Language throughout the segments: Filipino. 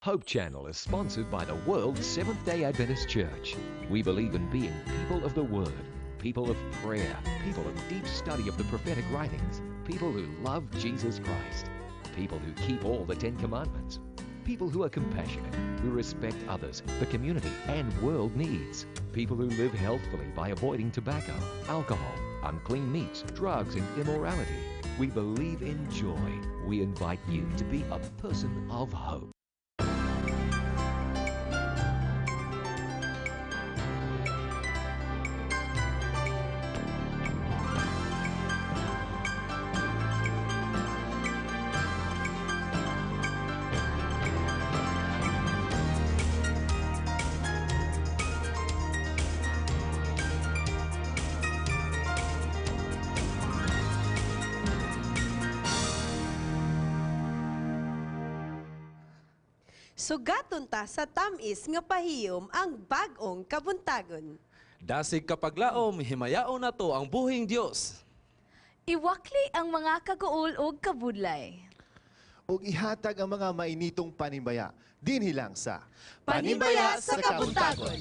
Hope Channel is sponsored by the World Seventh-day Adventist Church. We believe in being people of the Word, people of prayer, people of deep study of the prophetic writings, people who love Jesus Christ, people who keep all the 10 Commandments, people who are compassionate, who respect others, the community, and world needs, people who live healthfully by avoiding tobacco, alcohol, unclean meats, drugs, and immorality. We believe in joy. We invite you to be a person of hope. Sugaton ta sa tamis nga pahiyom ang bag-ong kabuntagon. Dasig kapaglaom, himayaon na to ang buhing Diyos. Iwakli ang mga kaguol ug kabudlay. Ug ihatag ang mga mainitong panimbaya dinhi lang sa Panimbaya sa Kabuntagon.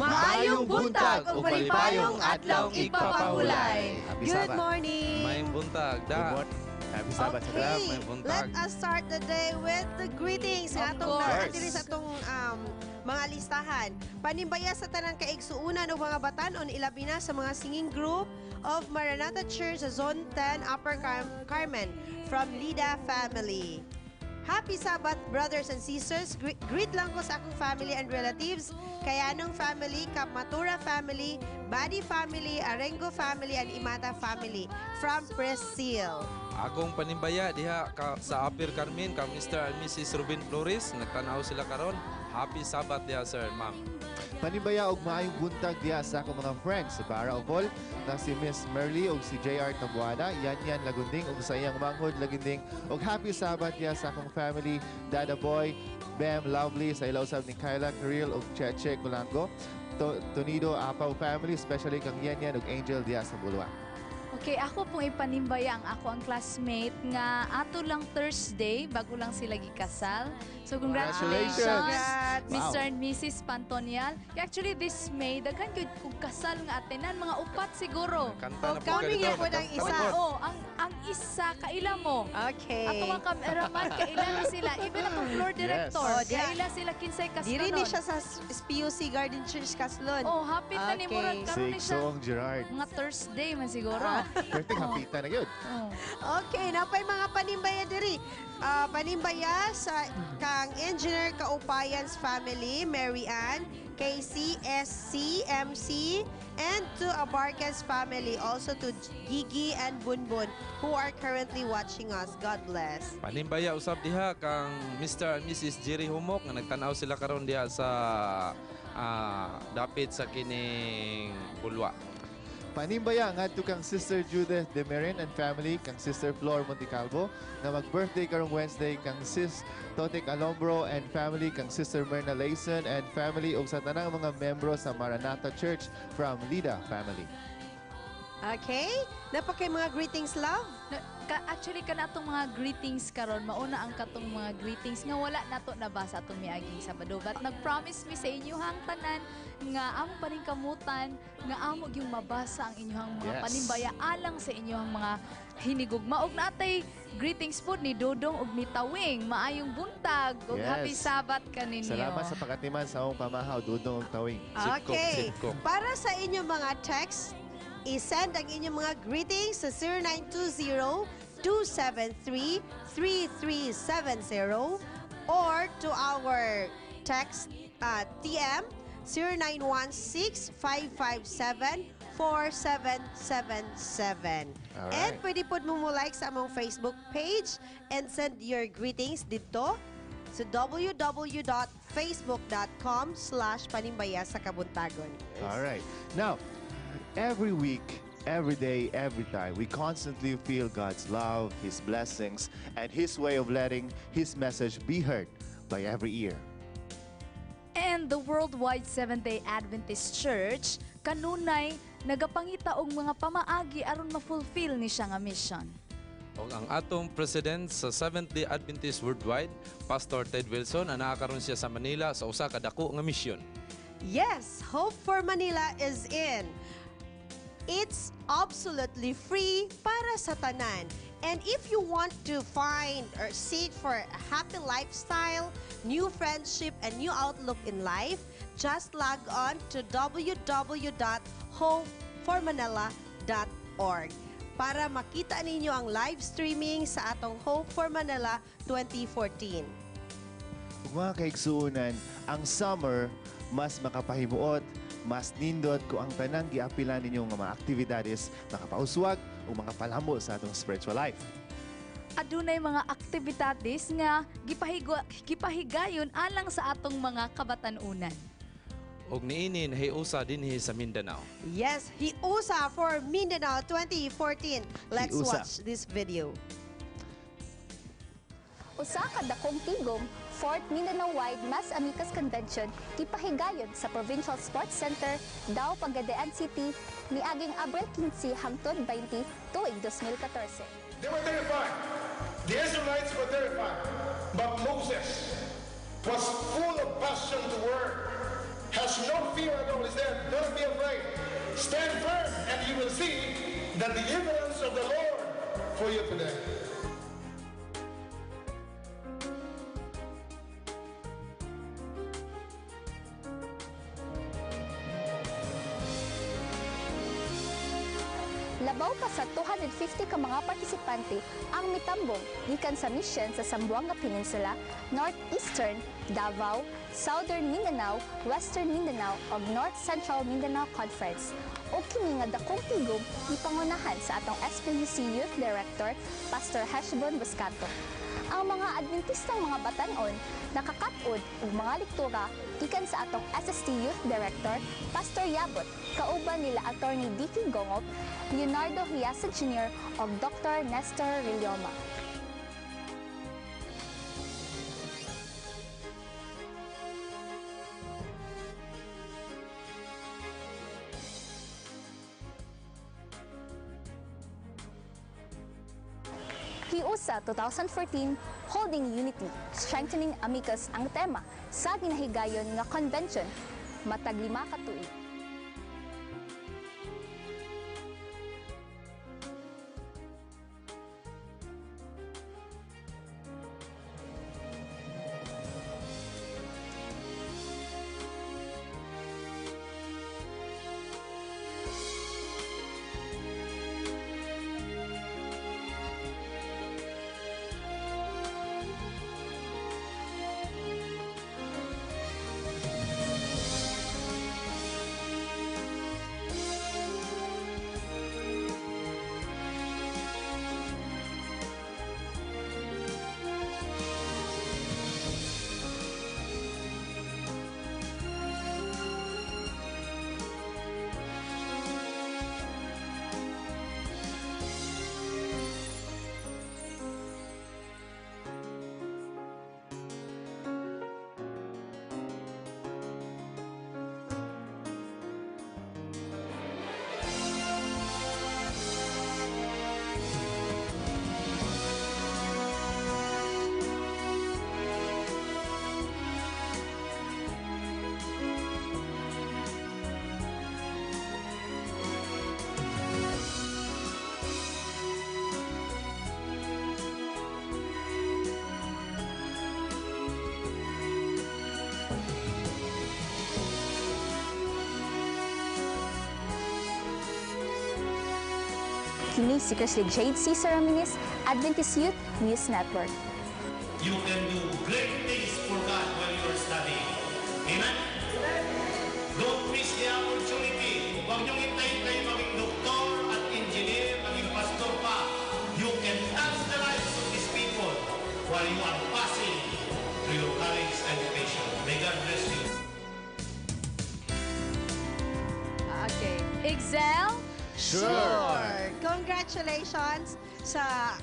Maayong buntag ug malipayong adlaw igpapahulay. Good morning. Mayong buntag, da. Happy Sabbath sa Okay, May buntag. let us start the day with the greetings nga atong diri sa atong mga listahan. Panimbaya sa tanang kaigsuunan o mga batan-on ilabi na sa mga singing group of Maranatha Church sa Zone 10 Upper Carmen from Lida family. Happy Sabbath, brothers and sisters. Greet lang ko sa akong family and relatives. Kayanong family, Kapmatura family, Badi family, Arengo family, and Imata family from Brazil. Akong panimbaya diha sa Apir Carmen ka Mr. and Mrs. Ruben Flores. Nagtanaw sila karon. Happy Sabbath diha, sir, ma'am. Panibaya og maayong buntag diha sa akong mga friends sa Bara Opol na si Miss Merly og si JR Tabuada, Yan Lagunding og sa iyang manghod Lagunding og happy Sabbath diha sa akong family, Dada Boy, Bam Lovely sa ilaw sab ni Kyla Karil og Cheche Kulango, Tonido Apaw family, especially kang Yan og Angel diha sa Bulwa. Okay, ako pong ipanimbaya ang ako ang classmate nga ato lang Thursday bago lang sila gikasal. So congratulations, Congrats. Mr. and Mrs. Pantonial. Actually this May daghan gyud kog kasal nga atenan mga upat siguro. Kanta na po Coming ganito, na po ng nagkanta isa. na po. Oh, ang isa kaila mo. Okay. Ato mga cameraman kaila na sila. Even ang floor director, Oh, diya. kaila sila kinsay kaslanon. Diri ni siya sa SPUC Garden Church Kaslon. Oh, happy na ni Okay. murag karon ni siya. Song Gerard. Mga Thursday man siguro. Perting hapitan na yun. Oh. Okay, napay mga panimbaya diri. Panimbaya sa kang Engineer Kaupayans family, Mary Ann, KC, SC, MC, and to Abarcas family, also to Gigi and Bunbun, who are currently watching us. God bless. Panimbaya usab diha kang Mr. and Mrs. Jerry Humok nga nagtanaw sila karon diha sa dapit sa kining Bulwa. Panimbaya nga to kang Sister Judith Demerin and family, kang Sister Flor Monticalvo, na mag-birthday karong Wednesday, kang Sis Totek Alombro and family, kang Sister Myrna Layson and family, o sa tanang mga membro sa Maranatha Church from Lida family. Okay? Napakay mga greetings, love. Actually kanatong mga greetings karon mauna ang katong mga greetings nga wala nato nabasa atong miaging Sabado, but nag-promise mi sa inyohang tanan nga amo paningkamutan nga amo gyung mabasa ang inyohang mga Yes. panimbaya alang sa inyohang mga hinigugma og natay greetings po ni Dodong ug ni Tawing. Maayong buntag ug Yes. happy Sabbath kaninyo. Salamat sa pagkatiman sa akong pamahaw, Dudong og Tawing. Okay. Sipkok. Para sa inyong mga text, i-send ang inyong mga greetings sa 0920-273-3370 or to our text TM 0916-557-4777. Alright. And pwede po mo like sa among Facebook page and send your greetings dito sa www.facebook.com/panimbaya sa Kabuntagon. All right. Now, every week, every day, every time, we constantly feel God's love, His blessings, and His way of letting His message be heard by every ear. And the Worldwide Seventh-day Adventist Church kanunay nagapangita og mga pamaagi aron ma-fulfill ni siya nga mission. O ang atong president sa Seventh-day Adventist Worldwide, Pastor Ted Wilson, ana karon siya sa Manila sa usa ka dako nga misyon. Yes, Hope for Manila is in. It's absolutely free para sa tanan. And if you want to find or seek for a happy lifestyle, new friendship, and new outlook in life, just log on to www.hopeformanila.org para makita ninyo ang live streaming sa atong Hope for Manila 2014. Kung mga kaigsuunan, ang summer mas makapahimuot, mas nindot kung ang tanang giapilan ninyong mga aktibidades makapauswag o mga palamo sa atong spiritual life. Adunay mga aktibidades nga gipahigayon alang sa atong mga kabatanunan. Og niini nahiusa dinhi sa Mindanao. Yes, Hiusa for Mindanao 2014. Let's Hiusa. watch this video. Usa ka dakong tigom, 4th Mindanao-wide Mas Amicus Convention gipahigayon sa Provincial Sports Center, Dao, Pagadian City, niaging Abril 15 hangtod 20 tuig 2014. They were terrified. The Israelites were terrified. But Moses was full of passion to work. Has no fear at all. He said, don't be afraid. Stand firm and you will see the deliverance of the Lord for you today. Labaw pa sa 250 ka mga partisipante ang mitambong gikan sa mission sa Zamboanga Peninsula, Northeastern, Davao, Southern Mindanao, Western Mindanao ug North Central Mindanao Conference. O kini nga dakong tigom ipangunahan sa atong SPUC Youth Director, Pastor Heshbon Buscato. Ang mga Adventistang mga batanon nakakat-od og mga lektura gikan sa atong SST Youth Director, Pastor Yabot, kauban nila Attorney Dicky Gongop, Leonardo Hiasa Jr. ug Dr. Nestor Rillioma. Hiusa 2014, Holding Unity, Strengthening Amicus ang tema sa ginahigayon nga convention matag 5 ka tuig. Kini si Christy Jade C. Ramirez, Adventist Youth News Network. You can do great things for God while you're studying. Amen? Don't miss the opportunity. Huwag niyong hintay-hintay maging doktor at engineer, maging pastor pa. You can touch the lives of these people while you are passing through your college education. May God bless you. Okay. Excel? Sure! Congratulations sa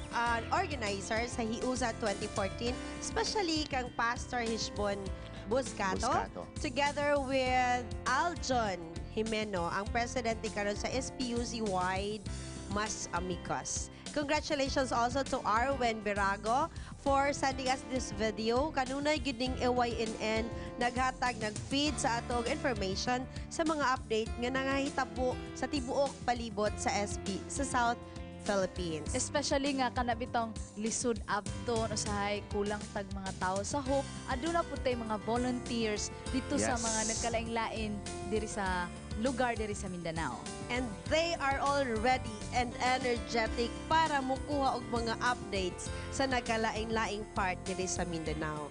organizers sa Hiusa 2014, especially kang Pastor Heshbon Buscato, together with Aljon Jimeno, ang president ni karon sa SPUC Wide Mas Amicus. Congratulations also to Arwen Birago for sending us this video. Kanunay giding AYNN naghatag, nag-feed sa atong information sa mga update nga nangahitabo sa tibuok palibot sa SP sa South Philippines. Especially nga kanabitong lisod abton usahay kulang tag mga tao sa Hope. Aduna po tayo mga volunteers dito sa mga nagkalain-lain diri sa lugar diri sa Mindanao. And they are all ready and energetic para mukuha og mga updates sa nagkalaing-laing part diri sa Mindanao.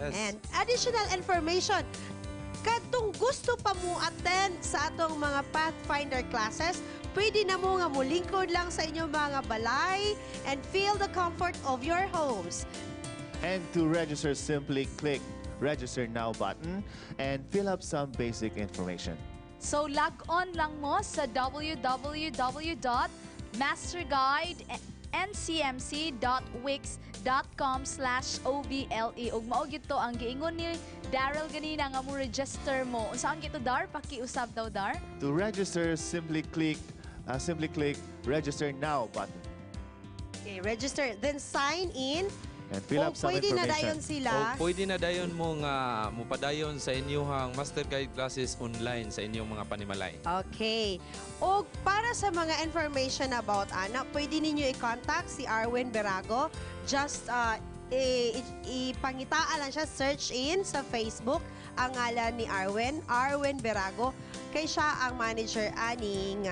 Yes. And additional information, kadtong gusto pa mo attend sa atong mga Pathfinder classes, pwede na mo nga mulingkod lang sa inyong mga balay and feel the comfort of your homes. And to register, simply click Register Now button and fill up some basic information. So log on lang mo sa www.masterguidencmc.wix.com/oble ug mao gito ang giingon ni Daryl ganina nga mo register mo. Unsaan gito Dar? Pakiusab daw Dar. To register, simply click Register Now button. Okay, register, then sign in. And fill up some pwede na information. dayon sila. O pwede na dayon mo nga mupadayon sa inyong master guide classes online sa inyong mga panimalay. Okay. O para sa mga information about Ana, pwede ninyo i-contact si Arwen Birago. Just ipangitaan lang siya, search in sa Facebook ang ngalan ni Arwen Birago. Kay siya ang manager aning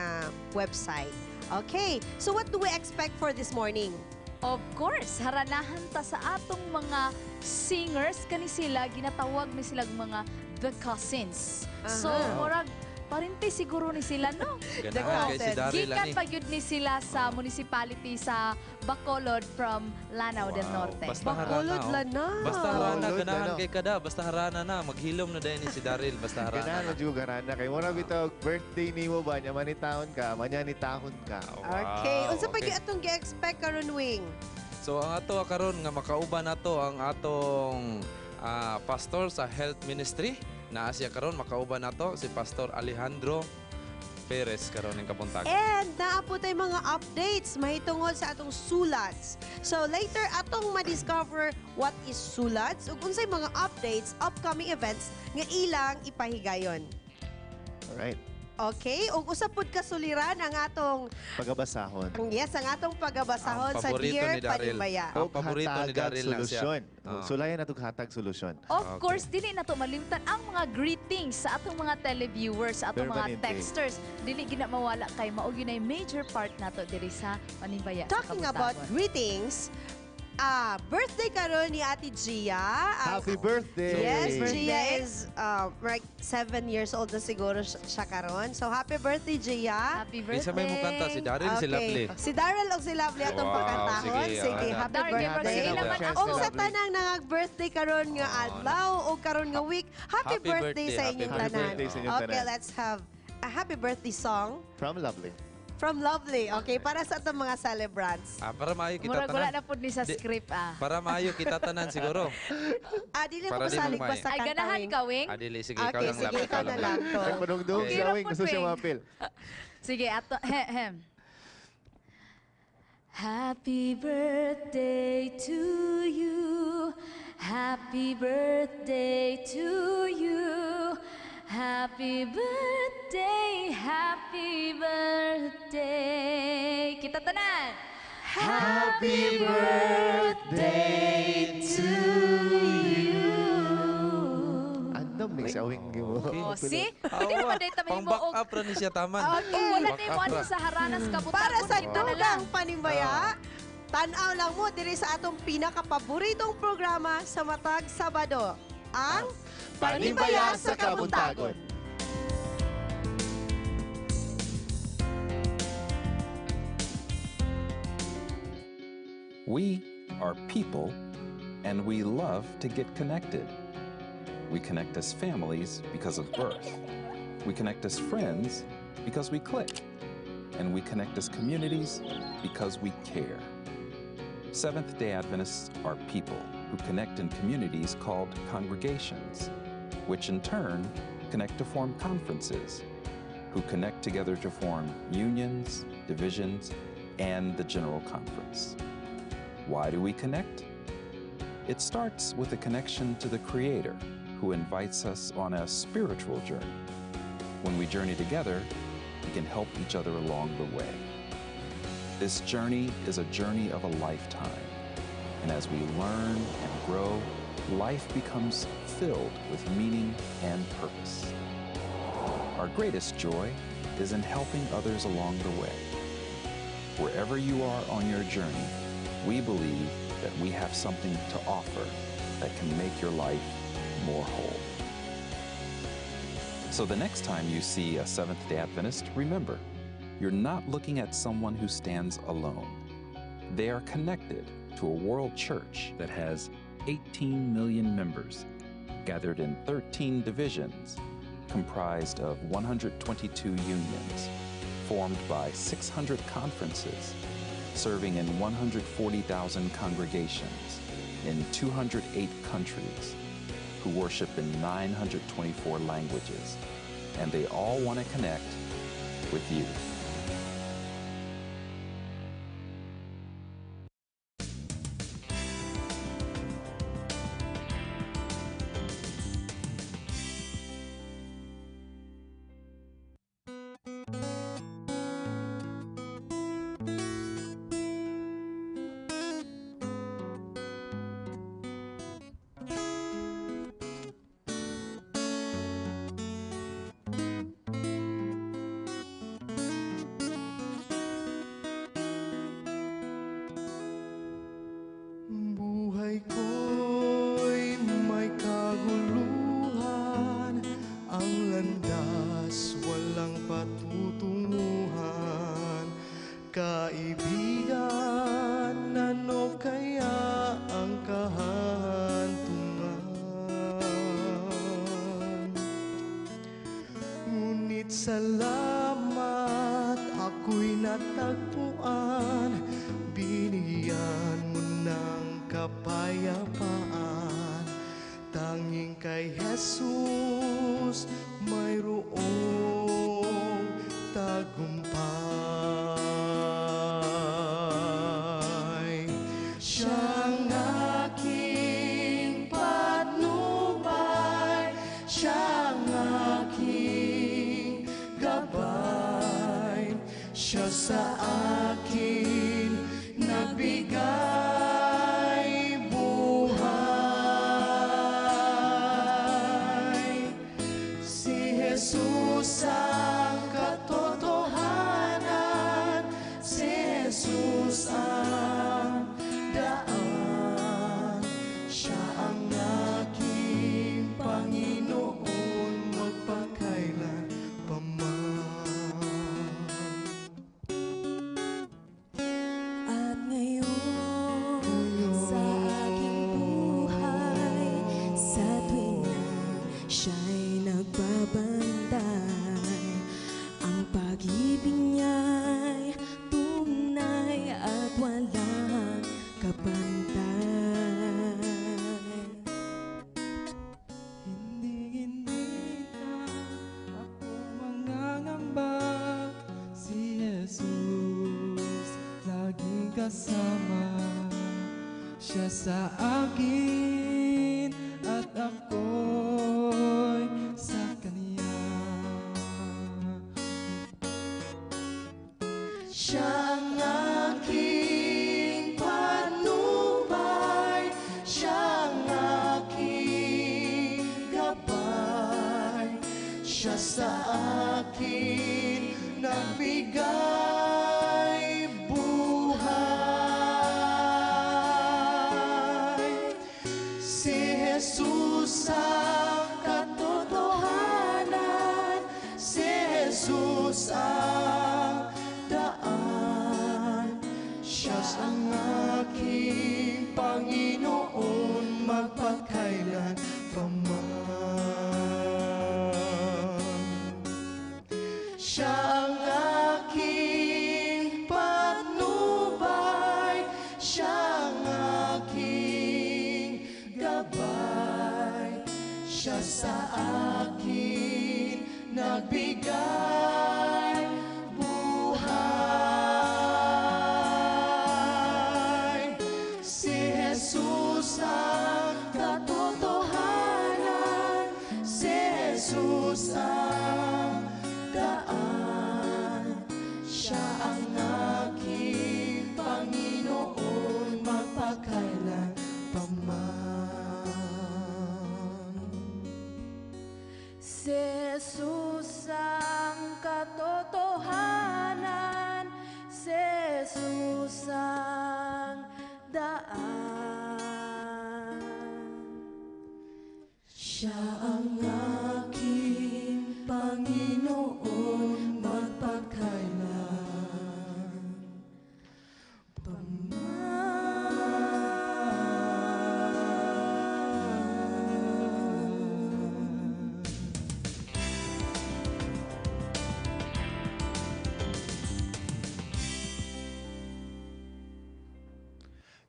website. Okay, so what do we expect for this morning? Of course, haranahan ta sa atong mga singers kani sila ginatawag ni silang mga The Cousins. So, murag parinte siguro ni sila, no? Ganahan kay si Daryl Gikan ani. pa gyud ni sila sa municipality sa Bacolod from Lanao del Norte. Basta Bacolod harana. Lanao. Basta harana, Bacolod, ganahan Lanao. kay kada. Basta harana na. Maghilom na dahil ni si Daryl. Basta harana Ganahan na. na juga garana kay mura bitaw birthday nimo ba nya manitahon ka, manya ni tahon ka. Okay, unsa pa okay. gyud atong gi-expect karon wing? So ang ato karon nga makauban nato ang atong pastor sa health ministry. Naa siya karon makauban nato si Pastor Alejandro Perez karon ning kapuntagan. And naapot ay mga updates mahitungod sa atong sulats. So later atong ma-discover what is sulats ug unsay mga updates, upcoming events nga ilang ipahigayon. Alright. Okay, ug usa pud kasuliran ang atong Pagabasahon. yes, ang atong pagabasahon Ang sa paborito Dear ni Daryl. Panibaya. Ang paborito ni Daryl lang siya. solusyon. Ah. Sulayan na hatag solusyon. Of Okay. course, dili na to malimtan ang mga greetings sa atong mga televiewers, sa atong mga Permanente. texters. Dili gina mawala kay mao gyud ay major part nato diri sa Panibaya sa Talking about Kabutagon. greetings, birthday karon ni Ate Gia. Happy birthday! Yes, Birthday. Gia is like 7 years old na siguro siya karon. So happy birthday, Gia. Happy birthday. Isa may mukanta si Daryl si Lovely. Si Daryl o si Lovely atong Wow, pagkantahon. sige, Sige, ah, happy Daryl, birthday. birthday naman ako. O sa tanang nangag-birthday karon nga adlaw o karon nga week, happy Happy birthday sa birthday, inyong happy tanan. birthday sa inyong Okay, tanan. let's have a happy birthday song From Lovely. from Lovely. Okay, para sa atong mga celebrants. Para maayo kita Murag wala tanan. na pud ni sa Di- script Para maayo kita tanan siguro. Dili Para ko di masalig mo basta Ay ganahan kantawin. ka, Wing? Adili sige ikaw Okay, lang sige, lang. ikaw na lang to. Ay, panugdog Okay. siya, Wing. Gusto siya Wing. mapil. Sige, ato hem. Happy birthday to you. Happy birthday to you. Happy birthday, happy birthday. Kita tanan. Happy birthday to you. Andam ni siya, Wing. Oh, see? Pwede naman dahil tabi mo. Pang-back up ra ni siya taman. Okay, wala Back na up mo ano ra. sa haranas kabutagon. Para sa kita na lang. dugang Panibaya, tanaw lang mo diri sa atong pinakapaboritong programa sa matag Sabado, ang Panibaya sa Kabuntagon. We are people, and we love to get connected. We connect as families because of birth. We connect as friends because we click. And we connect as communities because we care. Seventh-day Adventists are people who connect in communities called congregations, which in turn connect to form conferences, who connect together to form unions, divisions, and the General Conference. Why do we connect? It starts with a connection to the Creator, who invites us on a spiritual journey. When we journey together, we can help each other along the way. This journey is a journey of a lifetime, and as we learn and grow, life becomes filled with meaning and purpose. Our greatest joy is in helping others along the way. Wherever you are on your journey, we believe that we have something to offer that can make your life more whole. So the next time you see a Seventh-day Adventist, remember, you're not looking at someone who stands alone. They are connected to a world church that has 18 million members, gathered in 13 divisions, comprised of 122 unions, formed by 600 conferences, serving in 140,000 congregations in 208 countries, who worship in 924 languages, and they all want to connect with you. salamat, ako'y natagpuan. Binigyan mo ng kapayapaan. Tanging kay Jesus mayroong tagumpay. Siyang aking patnubay, siyang aking gabay, siya sa akin nagbigay buhay. Si Jesus ang katotohanan, si Jesus ang daan. Siya ang aking Panginoon magpakailan paman. At ngayon sa aking buhay, sa tuwing na siya'y nagbabantay, ang pag-ibig niya'y tunay at walang kapantay. Hindi na ako mangangamba, si Jesus laging kasama. Siya sa akin at ako'y sa Kanya. Siya ang aking patnubay, siya ang aking gabay, siya sa akin nagbigay buhay. Si Jesus ang katotohanan, si Jesus ang daan. Siya ang aking Panginoon magpakailan paman. Siya ang aking patnubay, siya ang aking gabay, siya sa akin nagbigay buhay. Si Jesus ang katotohanan, si Jesus ang daan. Siya ang aking Panginoon magpakailan paman. Si Jesus ang katotohanan, si Jesus ang daan. Siya ang aking Panginoon magpakailan paman.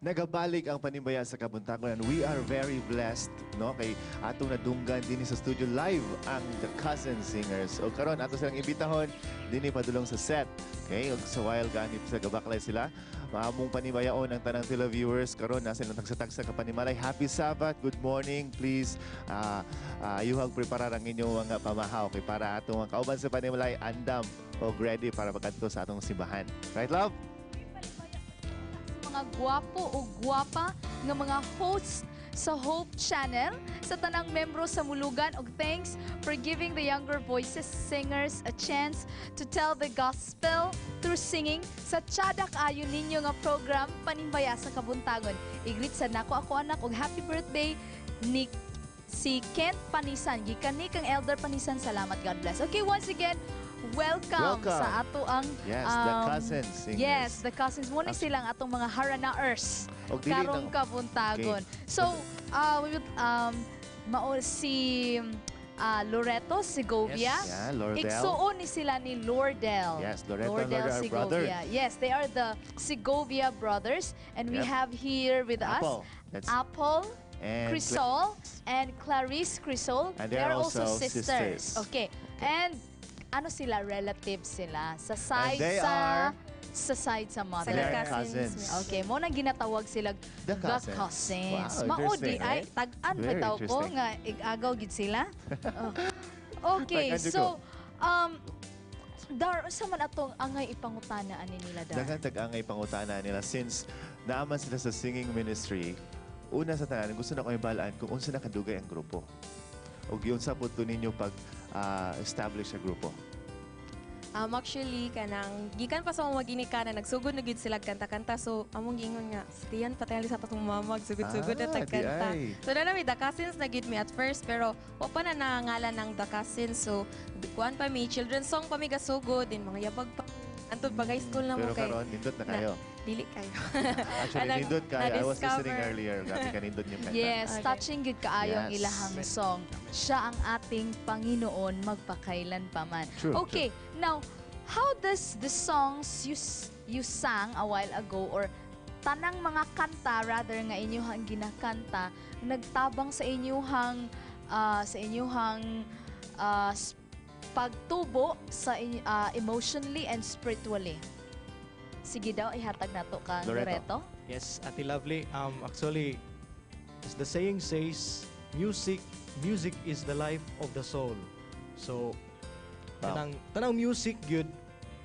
Nagabalik ang Panimbayan sa Kabuntagon and we are very blessed, no? Kay atong nadunggan din sa studio live ang The Cousin Singers. O karon ato silang imbitahon dinhi padulong sa set. Okay, ug sa while ganip sa gabaklay sila. Maamong panimbayaon ang tanang televiewers karon nasa ilang tagsa-tagsa ka panimalay. Happy Sabbath, good morning. Please ayuhang preparar ang inyong mga pamahaw kay para atong kauban sa panimalay andam o ready para magkanto sa atong simbahan. Right, love? Mga gwapo o gwapa nga mga hosts sa Hope Channel, sa tanang membro sa Mulugan, og thanks for giving the younger voices singers a chance to tell the gospel through singing sa tiyadak ayon ninyo nga program Panimbaya sa Kabuntagon. I-greet sa nako ako anak og happy birthday ni si Kent Panisan. Gikan ni kang Elder Panisan. Salamat, God bless. Okay, once again, welcome sa ato ang yes, the cousins singers. Yes, the cousins mo ni silang atong mga haranaers karong kabuntagon. Okay. So, we would mao si Loreto Segovia. Yes. Yeah, Lordel. Igsuon ni sila ni Lordel. Yes, Loreto and Lordel are Segovia. Yes, they are the Segovia brothers. And we Yep. have here with Apple. us That's Apple, and Crisol, and Clarice Crisol. And they they are are also also sisters. sisters. Okay. And ano sila? Relatives sila. Sa side they sa side sa mother. They're cousins. Okay, mo nang ginatawag sila The cousins. cousins. Wow, Maudi interesting, ay right? tag-an Very bitaw ko interesting. nga igagaw gid sila. Oh. Okay, Tag-an so dar sa man atong angay ipangutana ani nila dar. Daghang tag-angay pangutana nila since naaman sila sa singing ministry. Una sa tanan, gusto na ko ibalaan kung unsa na kadugay ang grupo. O giunsa po to ninyo pag establish sa grupo. Actually, kanang gikan pa sa mga maginika na nagsugod na gid sila kanta-kanta. So, among gingon nga, diyan patayali sa patong mamag, sugod-sugod na tagkanta. di ay. So, na namin, The Cousins na gid me at first, pero wa pa na nangalan ng The Cousins. So, kuan pa mi, children's song pa mi gasugod, din mga yabag pa. Antod pag high school na mo Pero kay. karon nindot na kayo. Dili kayo. Actually, Anang nindot kayo. I was na-discover. listening earlier. Grabe ka nindot yung kanta. Yes, Okay. touching good kaayo ang Yes. ilahang song. Siya ang ating Panginoon magpakailan pa man. True, Okay, now how does the songs you sang a while ago or tanang mga kanta rather nga inyuhang ginakanta nagtabang sa inyuhang pagtubo sa emotionally and spiritually? Sige daw, ihatag nato ka, Loreto. Loreto. Yes, Ate Lovely. Actually, as the saying says, music is the life of the soul. So, Wow. tanang music gyud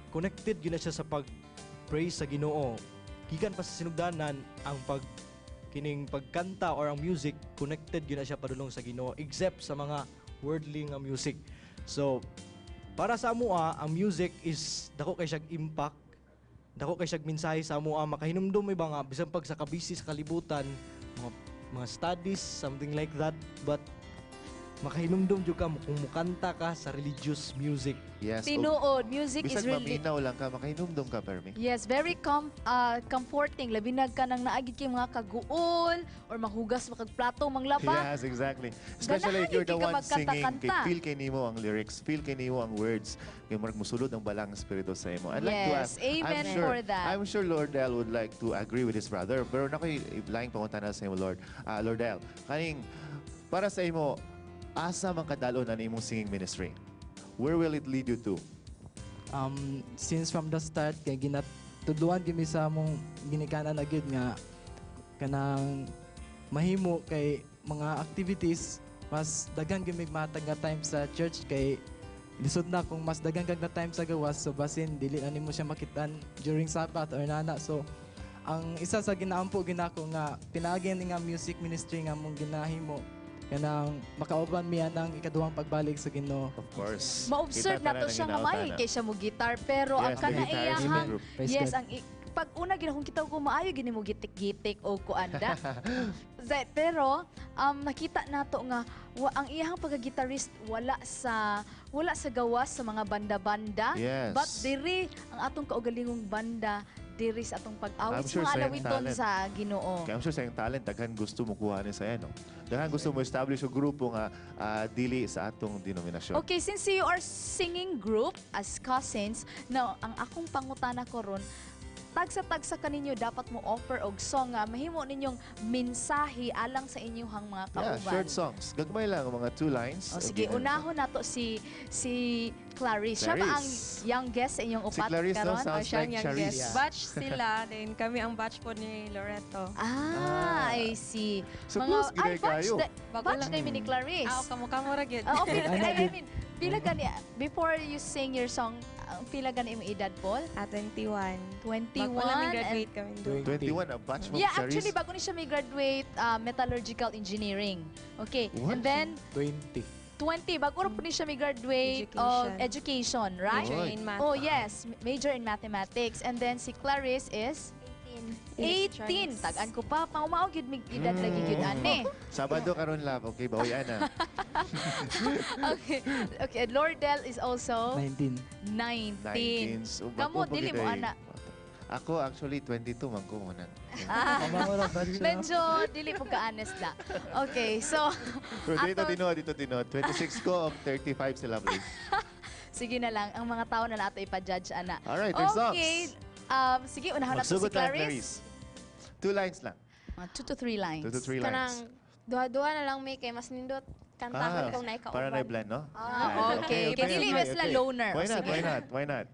connected gyud na siya sa pag-praise sa Ginoo. Gikan pa sa sinugdanan ang kining pagkanta or ang music connected gyud na siya padulong sa Ginoo except sa mga worldly nga music. So, para sa amoa, ang music is dako kay siyang impact, dako kay siyang mensahe sa amoa, makahinumdum may mga bisan pag sa kabisi sa kalibutan, mga studies, something like that, but makahinumdum jud ka kung mukanta ka sa religious music. Yes. Tinuod, music is Bisag really... maminaw lang ka, makahinumdum ka, Permi. Yes, very comforting. Labi na ka nang naagid kay mga kaguol or mahugas makagplato, manglaba. Yes, exactly. Especially if you're the Ganahan one gid ka singing, magkanta-kanta. kay feel kay nimo ang lyrics, feel kay nimo ang words, kay marag musulod ang balang espiritu sa imo. I'd like to Yes, ask, amen for that. I'm sure Lordel would like to agree with his brother, pero nakoy laing pangutana sa imo, Lordel. Kaning para sa imo, asa man kadalo na imong singing ministry? Where will it lead you to? Since from the start kay ginatudluan kami sa among ginikanan na gyud nga kanang mahimo kay mga activities mas daghan gyud mig matag nga time sa church kay lisod na kung mas daghan kag na time sa gawas so basin dili na nimo siya makitan during Sabbath or nana. So ang isa sa ginaampo ginako nga pinaagi nga music ministry nga mong ginahimo kanang makauban miya ng ikaduhang pagbalik sa Ginoo. Of course. Ma-observe na to siya nga may kay siya mo guitar pero Yes, ang the kana guitar is iyahang the group. Praise yes God. ang pag una ginahong kita ko maayo gini mo gitik-gitik o kuanda. Pero nakita nato nga ang iyahang pagka-guitarist wala sa gawas sa mga banda-banda. Yes. But diri ang atong kaugalingong banda diri sa atong pag-awit I'm sure sa mga sayang alawiton talent. sa Ginoo. Kaya I'm sure sa iyong talent, daghan gusto mo kuha ni sa no? Daghan gusto mo establish yung grupo nga dili sa atong denominasyon. Okay, since you are singing group as cousins, now ang akong pangutana ko ron, tagsa-tagsa kaninyo dapat mo offer og song nga mahimo ninyong mensahe alang sa inyong mga Yeah, kauban. short songs. Gagmay lang, mga 2 lines. O sige, Okay. unahon nato si Clarice. Siya ba ang Clarice. youngest sa inyong Si upat Clarice, no? karon? Sounds Siya like ang Charisse. youngest. Batch sila, then kami ang batch po ni Loreto. I see. So close gid kayo. Batch na ni Clarice. Kamo ra gyud. Okay, I mean, pila gani, before you sing your song, pila gani imong edad, Paul? 21. 21. Bago namin and- graduate kami doon. 21, a batch mo, Yeah, Charisse. actually, bago ni siya may graduate metallurgical engineering. Okay, What? and then 20. 20, bago rin po ni siya may graduate of education, right? Major in math. Oh, yes, major in mathematics. And then si Clarice is 18. Tagaan ko pa, paumaw gyud mig edad lagi gyud ane. Sabado karon lab, okay, bawian na. Okay. Okay, Lordel is also 19. 19. 19. So, Kamo bago dili mo pagid ay- ana. Ako actually 22 man ko muna. Medyo dili po ka-honest na. Okay, so... Pero dito tinod. 26 ko o 35 sila, please. Sige na lang, ang mga tao na nato ipa-judge, ana. Alright, there's okay. Sige, unahan na to si Magsugod lang, Clarice. 2 lines lang. 2 to 3 lines. 2 to 3 lines. Kanang duha-duha na lang may kay mas nindot kantahon kung naikauban. Para na-blend, no? Okay. Dili bes la loner. Why not? Sige. Why not?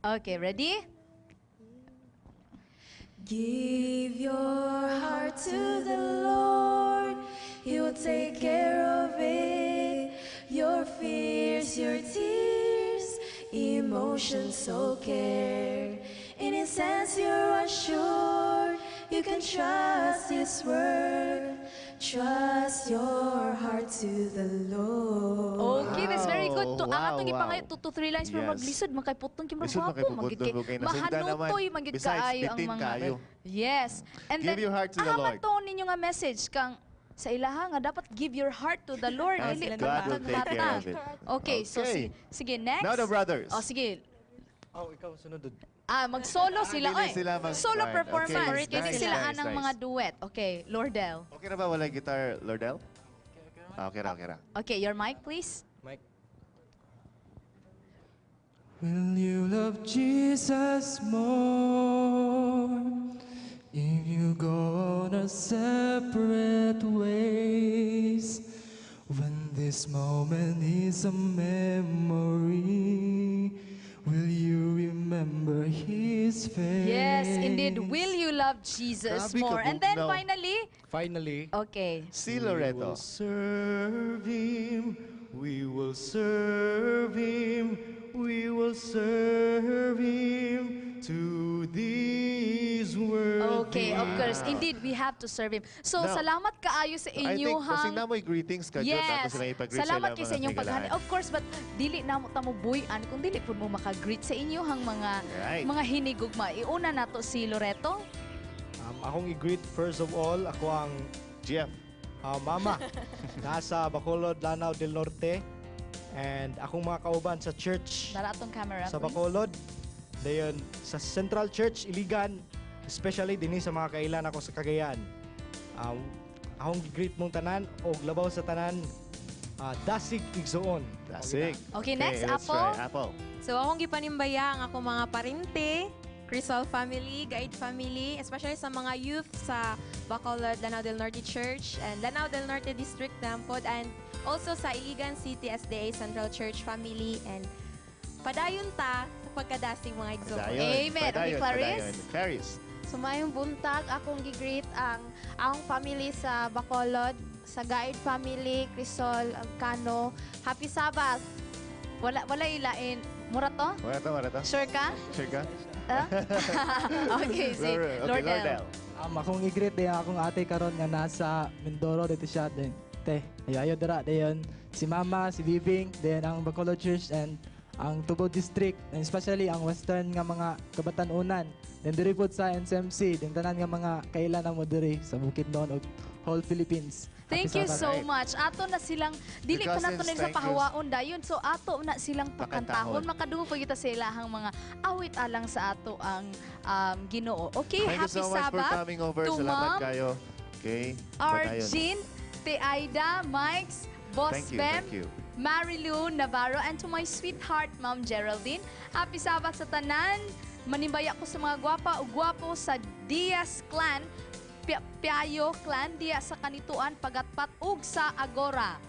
Okay, ready? Give your heart to the Lord, He will take care of it. Your fears, your tears, emotions, so care. In His hands you're assured, you can trust His word. Trust your heart to the Lord. Okay, that's very good. To, ang Wow, atong wow. ipangay 2 to 3 lines pero Yes. maglisod makay putong kim Lisod, magwapo magid kay makipuputol, kay nasundan naman. mahanutoy magid Besides, kaayo ang bitin mga kayo. Yes. And Give then your heart to the Lord. to ninyo nga message kang sa ilaha nga dapat give your heart to the Lord. And Dili God will matag- take care matag. of it. Okay, so Okay. sige next. Now the brothers. Oh, sige. Oh, ikaw sunod. Mag-solo sila. dili Oy, sila mag- solo right. performance. Okay, Kini nice, sila nice, anang nice. mga duet. Okay, Lordel. Okay na ba? Wala guitar, Lordel? Okay ra. Okay, your mic please. Mike. Will you love Jesus more if you go on a separate ways? When this moment is a memory, will you remember His face? Yes, indeed. Will you love Jesus Grabe ka, more? And then bugnaw. finally, okay. Si Loreto. Serve Him, we will serve Him, we will serve Him to this world. Okay, of course. Indeed, we have to serve Him. So, Now, salamat kaayo sa I inyo think, kasing namoy greetings ka, Jod. Tapos Yes. sila ipag-greet Salamat sila kay sa mga inyong paghani. higalahan. Of course, but dili na mo tamo buy-an kung dili po mo maka-greet sa inyohang Right. mga hinigugma. Iuna nato si Loreto. Akong i-greet first of all, ako ang Jeff. mama. Nasa Bacolod, Lanao del Norte. And akong mga kauban sa church Dara atong camera, sa please. Bacolod. Dayon sa Central Church, Iligan. Especially din sa mga kailan ako sa Cagayan. Akong i-greet mong tanan o labaw sa tanan. Dasig Igsoon. Dasig. Okay, next, let's Apple. try Apple. So akong gipanimbaya ang ako mga parente, Crisol family, Guide family, especially sa mga youth sa Bacolod, Lanao del Norte Church and Lanao del Norte District Dampod, and also sa Iligan City SDA Central Church family, and padayon ta sa pagkadasig mga igsoon. Amen. Okay, Clarice? Clarice. Sumayong buntag, akong gigreet ang akong family sa Bacolod, sa Guide family, Crisol, Cano. Happy Sabbath! Wala ilain. Mura to? Wala to. Sure ka? Sure ka? Okay, si Lordel. Akong i-greet din akong ate karon nga nasa Mindoro dito siya din. Ayayo dira dayon si Mama, si Bibing, then ang Bacolod Church and ang Tubo District, and especially ang western nga mga kabatanunan. Then diri pod sa NCMC, din tanan nga mga kailan mo diri sa Bukidnon ug whole Philippines. Thank you so much. Ato na silang, dili pa nato nila sa pahawaon dayon. So ato na silang pakantahon. Makadungog pa kita sa ilahang mga awit alang sa ato ang Ginoo. Okay, Thank you happy so much for Sabbath coming over. to Salamat Ma'am kayo. Okay. Arjin, Te Aida, Mikes, Boss Thank you, Bem, thank you. Marilu Navarro, and to my sweetheart, Ma'am Geraldine. Happy Sabbath sa tanan. Manimbaya ko sa mga gwapa o gwapo sa Diaz Clan, Piayo Clan, diya sa Kanituan, Pagatpat, ug sa Agora.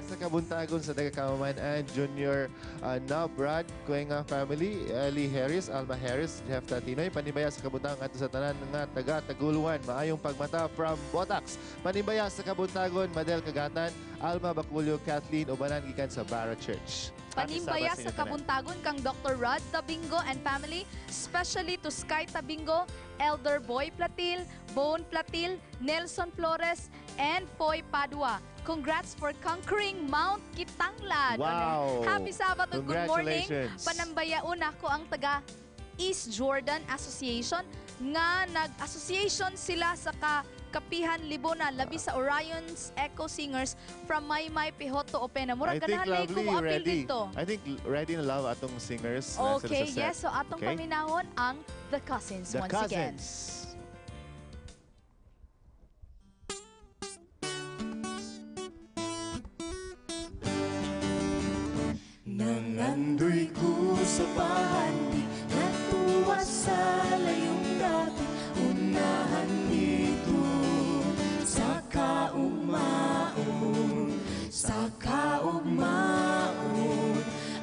Sa kabuntagon sa Dagakamaman and Junior Brad Cuenga family, Ellie Harris, Alma Harris, Jeff Tatinoy, panibaya sa kabuntagon ato sa tanan nga taga Taguluan, maayong pagmata from Botax. Panibaya sa kabuntagon, Madel Kagatan, Alma Baculio, Kathleen Ubanan gikan sa Barra Church. Panimbaya sa kabuntagon kang Dr. Rod Tabingo and family, especially to Sky Tabingo, Elder Boy Platil, Bone Platil, Nelson Flores, and Foy Padua. Congrats for conquering Mount Kitanglad. Wow! Happy Sabbath and good morning. Congratulations. Panambayaon ako ang taga East Jordan Association nga nag-association sila sa kapihan libonan labi sa Orion's Echo Singers from Maymay Pihoto Opena. I Murag think ganahan may Lovely ko appeal ready. dito. I think ready na love atong singers. na sila Okay, sa set. yes. So atong Okay? paminahon ang The Cousins The once again. Cousins. Nangandoy ko sa bahandi, natuwa sa layong dati, unahan dito sa kaugmaon, sa kaugmaon,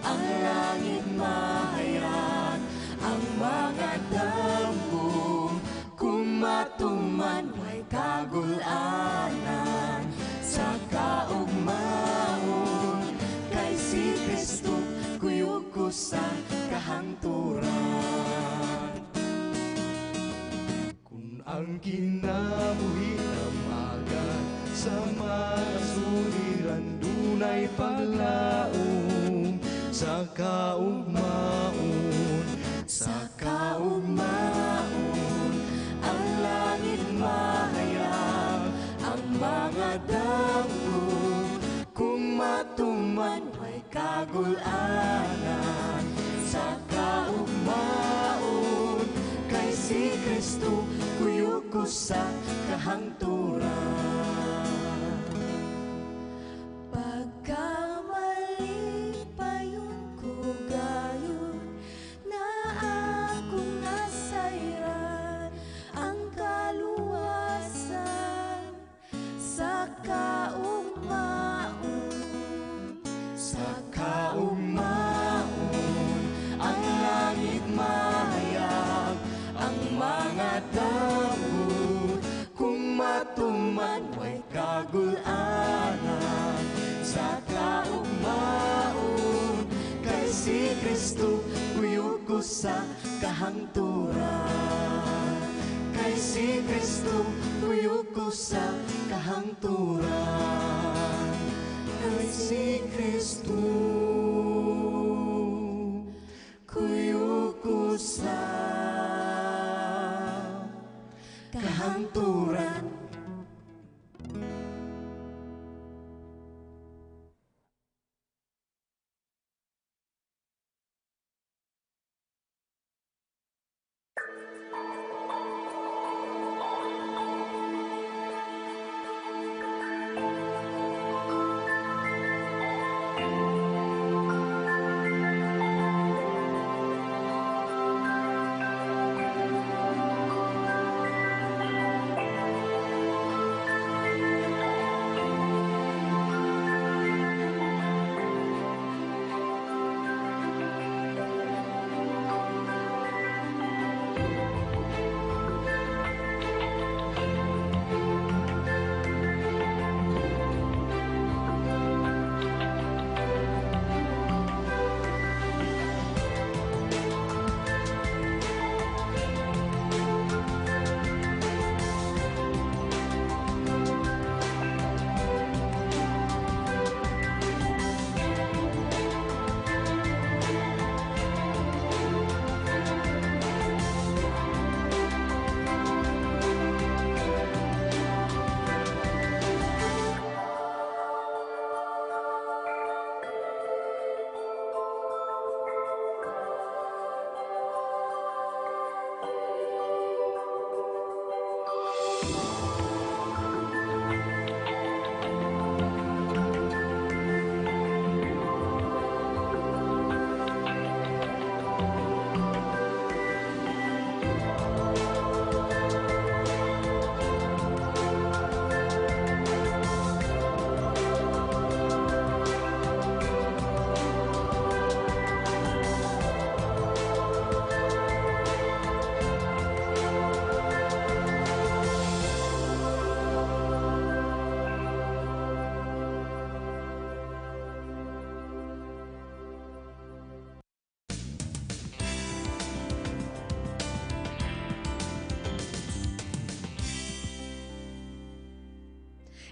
ang langit mahayag, ang mga damo, kumatuman may kagulanan, sa kaugmaon, kay si Kristo kuyog ko sa kahangturan. Kung ang kinabuhi na magan sa mga suliran, dunay paglaom sa kaugmaon, Sa kaugmaon, ang langit mahayag, ang mga damo, kung matuman may kagulanan. Sa kaugmaon, kay si Kristo kuyog ko sa kahangturan. Pagkamali pa yun ko gayon, na akong nasayran ang kaluwasan sa kaugmaon, sa kaugmaon, ang langit mahayag, ang mga damo, kung matuman may kagulanan. Sa kaugmaon, kay si Kristo kuyog ko sa kahangturan, kay si Kristo kuyog ko sa kahangturan, kay si Kristo kuyog ko sa kahangturan.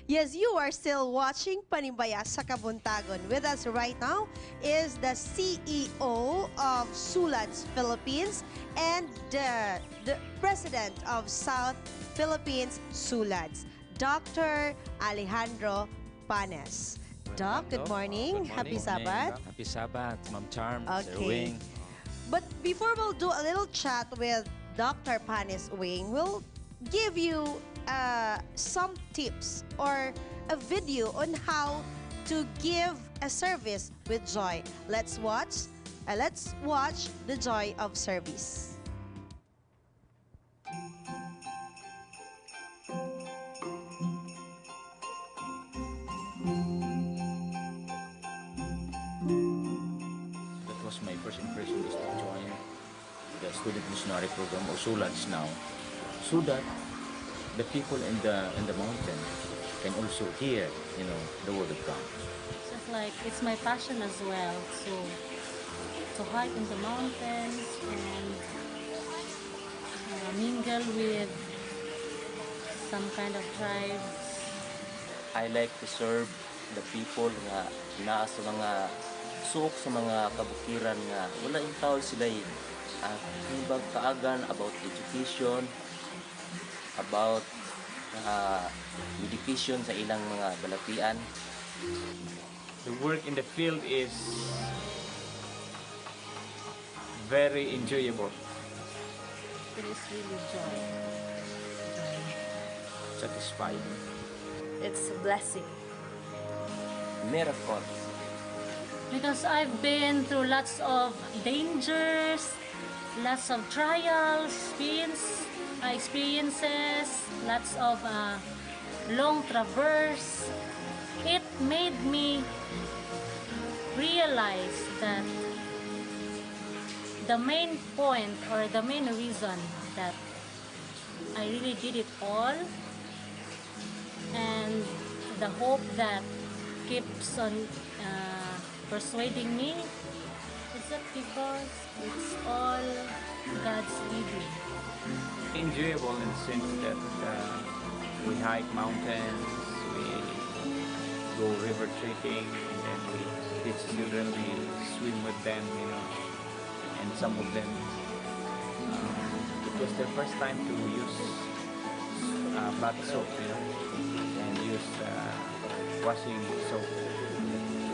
Yes, you are still watching Panimbaya sa Kabuntagon. With us right now is the CEO of Sulads Philippines and the President of South Philippines Sulads, Dr. Alejandro Panes. Doc, good morning. Happy Sabbath. Happy Sabbath, Ma'am Charm, Sir Okay. Wing. But before we'll do a little chat with Dr. Panes Wing, we'll give you some tips or a video on how to give a service with joy. Let's watch the joy of service. That was my first impression, is to join the student missionary program, or SULADS now, so that the people in the mountain can also hear, the word of God. Just like it's my passion as well to hike in the mountains and mingle with some kind of tribes. I like to serve the people nga naa sa mga suok sa mga kabukiran nga wala yung tao sila ibang kaagan about education, about education sa ilang mga balatian. The work in the field is very enjoyable. It is really joy. Satisfying. It's a blessing. Miracles. Because I've been through lots of dangers, lots of trials, experiences, lots of long traverse. It made me realize that the main point or the main reason that I really did it all, and the hope that keeps on persuading me, is that because it's all God's leading. Enjoyable in the sense that we hike mountains, we go river trekking, and then we teach children, we swim with them, and some of them, it was their first time to use bath soap, and use washing soap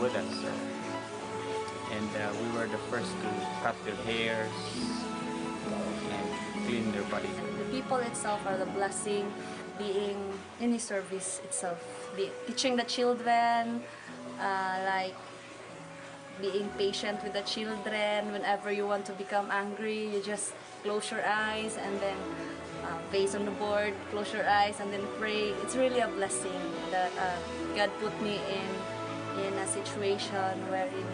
with us. So. And we were the first to cut their hairs and clean their body. The people itself are the blessing, being in His service itself. Teaching the children, like being patient with the children. Whenever you want to become angry, you just close your eyes and then face on the board, close your eyes and then pray. It's really a blessing that God put me in a situation wherein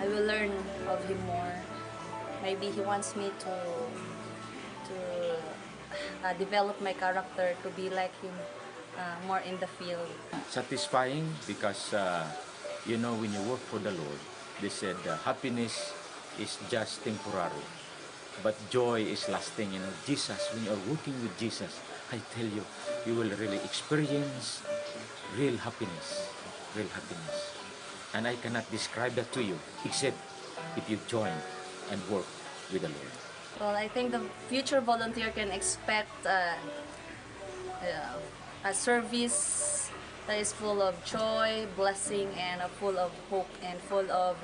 I will learn of Him more. Maybe He wants me to develop my character to be like Him more in the field. Satisfying because, when you work for the Lord, they said happiness is just temporary, but joy is lasting. Jesus, when you're working with Jesus, I tell you, you will really experience real happiness. And I cannot describe that to you, except if you join and work with the Lord. Well, I think the future volunteer can expect a service that is full of joy, blessing, and full of hope and full of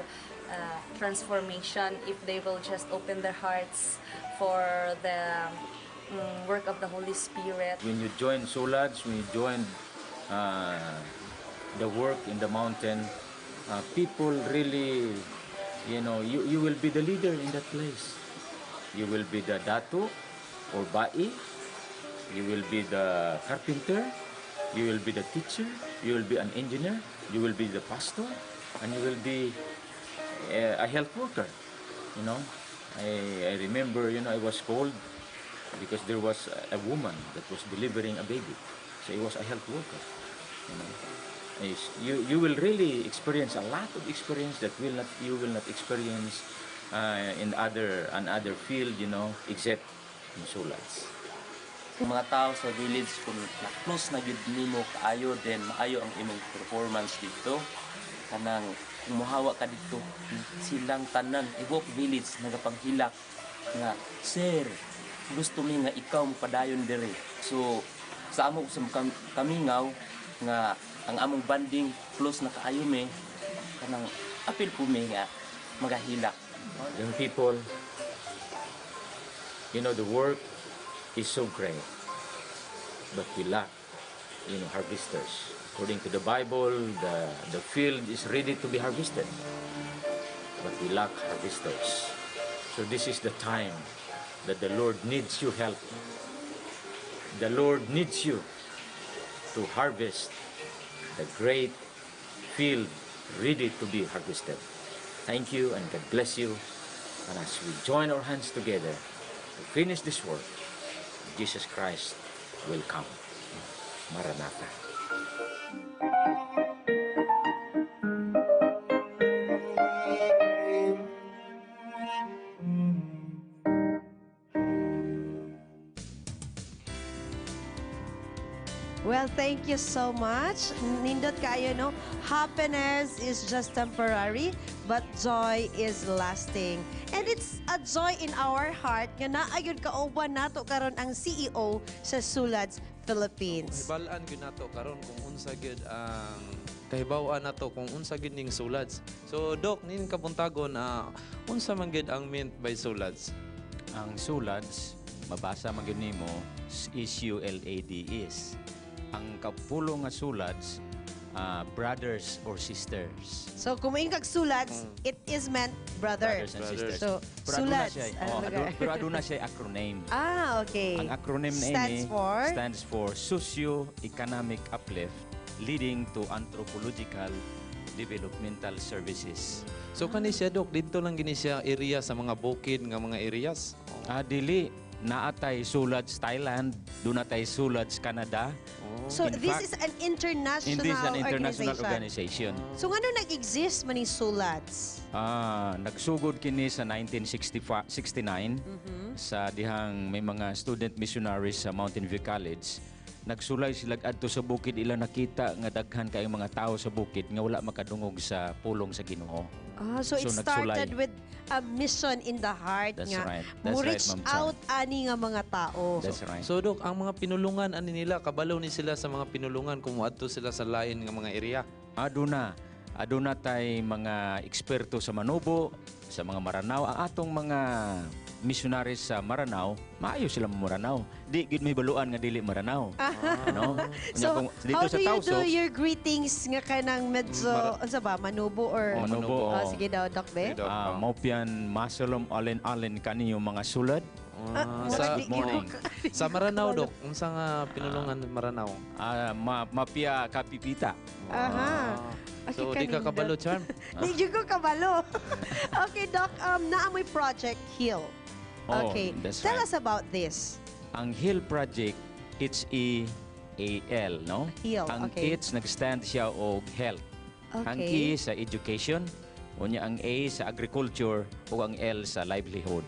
transformation if they will just open their hearts for the work of the Holy Spirit. When you join SULADS, when you join the work in the mountain, people really, you will be the leader in that place. You will be the dato or bai, you will be the carpenter, you will be the teacher, you will be an engineer, you will be the pastor, and you will be a health worker. I remember, I was called because there was a woman that was delivering a baby. So it was a health worker. You will really experience a lot of experience that you will not experience in another field, except in SULADS. Yung mga tao sa village kung na-close na gid nimo kaayo then maayo ang imong performance dito kanang kung mohawa ka dito silang tanan Ihok village nagapanghilak nga sir gusto mi nga ikaw padayon dire so sa amo sa kamingaw nga ang among banding close na kaayo mi kanang apil po mi nga magahilak. Young people, you know, the work is so great, but we lack, harvesters. According to the Bible, the field is ready to be harvested, but we lack harvesters. So this is the time that the Lord needs your help. The Lord needs you to harvest the great field ready to be harvested. Thank you and God bless you. And as we join our hands together to finish this work, Jesus Christ will come. Maranatha. Well, thank you so much. Nindot kayo, no? Happiness is just temporary, but joy is lasting. And it's a joy in our heart nga naayod kauban nato karon ang CEO sa Sulads Philippines. Hibalaan gyud nato karon kung unsa gyud ang kahibaw-an nato kung unsa gyud ning Sulads. So Doc, nin kapuntagon unsa man gyud ang meant by Sulads? Ang Sulads, mabasa man gyud nimo, is. Ang kapulo nga Sulads, brothers or sisters. So kung maing kag Sulads, it is meant brother. Brothers and sisters. So Pero aduna Sulads. siya, ano lugar? pero aduna siya acronym. Okay. Ang acronym na Stands ini for? stands for Socio-Economic Uplift leading to Anthropological Developmental Services. So kani siya Doc, dito lang gini siya area sa mga bukid nga mga areas. Dili naatay Sulads Thailand, dunatay Sulads Canada. So In this fact, is an international It is an international organization. So ano nag-exist man ni Sulads? Nagsugod kini sa 1969 sa dihang may mga student missionaries sa Mountain View College. Nagsulay sila adto sa bukid ila nakita nga daghan kay mga tao sa bukid nga wala makadungog sa pulong sa Ginoo. So it started with a mission in the heart That's nga right. That's mo right, reach Ma'am Chan. out ani nga mga tao. That's right. So Doc, ang mga pinulungan ani nila kabalo ni sila sa mga pinulungan kung moadto sila sa lain nga mga area. Aduna tay mga eksperto sa Manubo, sa mga Maranao, ang atong mga missionaries sa Maranao, maayo sila mo Maranao. Di gid may baluan nga dili Maranao. No? So Dito how sa do you do Tausok, your greetings nga kanang medyo unsa ba Manubo or Manubo. sige daw Doc Be? Maupian masalom alin-alin kaniyo mga sulad. Sa Good morning. Sa Maranao Doc, unsa nga pinulungan Maranao? Mapia kapipita. Aha. So di ka kabalo charm. Di jud ko kabalo. Okay, Doc, naamoy Project Heal. Okay, that's tell right. us about this. Ang HEAL project, it's E-A-L, no? Heal, Ang okay. it's nag-stand siya og health. Ang Okay. E sa education, unya ang A sa agriculture, o ang L sa livelihood.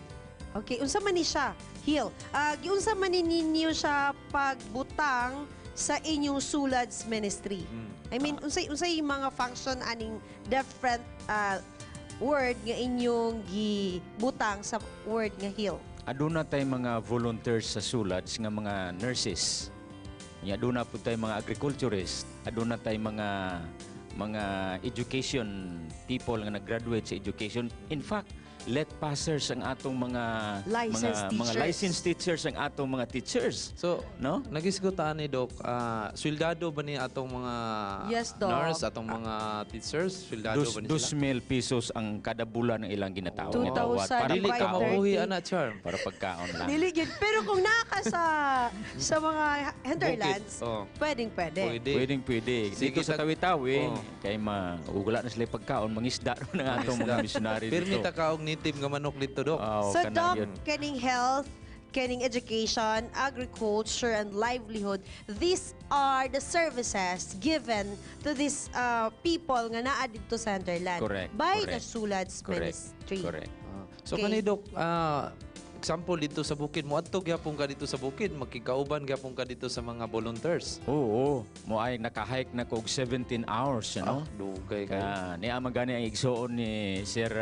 Okay, unsa man ni siya? Heal. Giunsa man ni ninyo siya pagbutang sa inyong Sulads ministry? I mean, unsay mga function aning different word nga inyong gibutang sa word nga heal? Aduna tay mga volunteers sa Sulads nga mga nurses. Nya aduna pud tay mga agriculturists, aduna tay mga education people nga nag-graduate sa education. In fact, let passers ang atong mga licensed teachers ang atong mga teachers. So, no? Nagisgutaan ni Doc, sweldado ba ni atong mga Yes, Doc. nurse, atong mga teachers? Sweldado ba ni sila? 2,000 pesos ang kada bulan ng ilang ginatawag. 2,000 Dili ka mauhi ana charm. Para pagkaon lang. Dili gyud. Pero kung naka sa mga hinterlands, pwede. Pwede. Dito sa Tawi-Tawi, kay ugula na sila pagkaon, mangisda ron ang atong mga missionary Pero dito. nita kaog native nga manok dito Doc. So Doc, kaning health, kaning education, agriculture, and livelihood, these are the services given to these people nga naa dito sa hinterland Correct. by the Correct. Sulads Correct. Ministry. Correct. So Okay. kani Doc, example dito sa bukid mo adto gyapon ka dito sa bukid makikauban gyapon ka dito sa mga volunteers. Oo, mo ay naka-hike na kog 17 hours, you know. Dugay kayo. Ni amagani ang igsuon ni Sir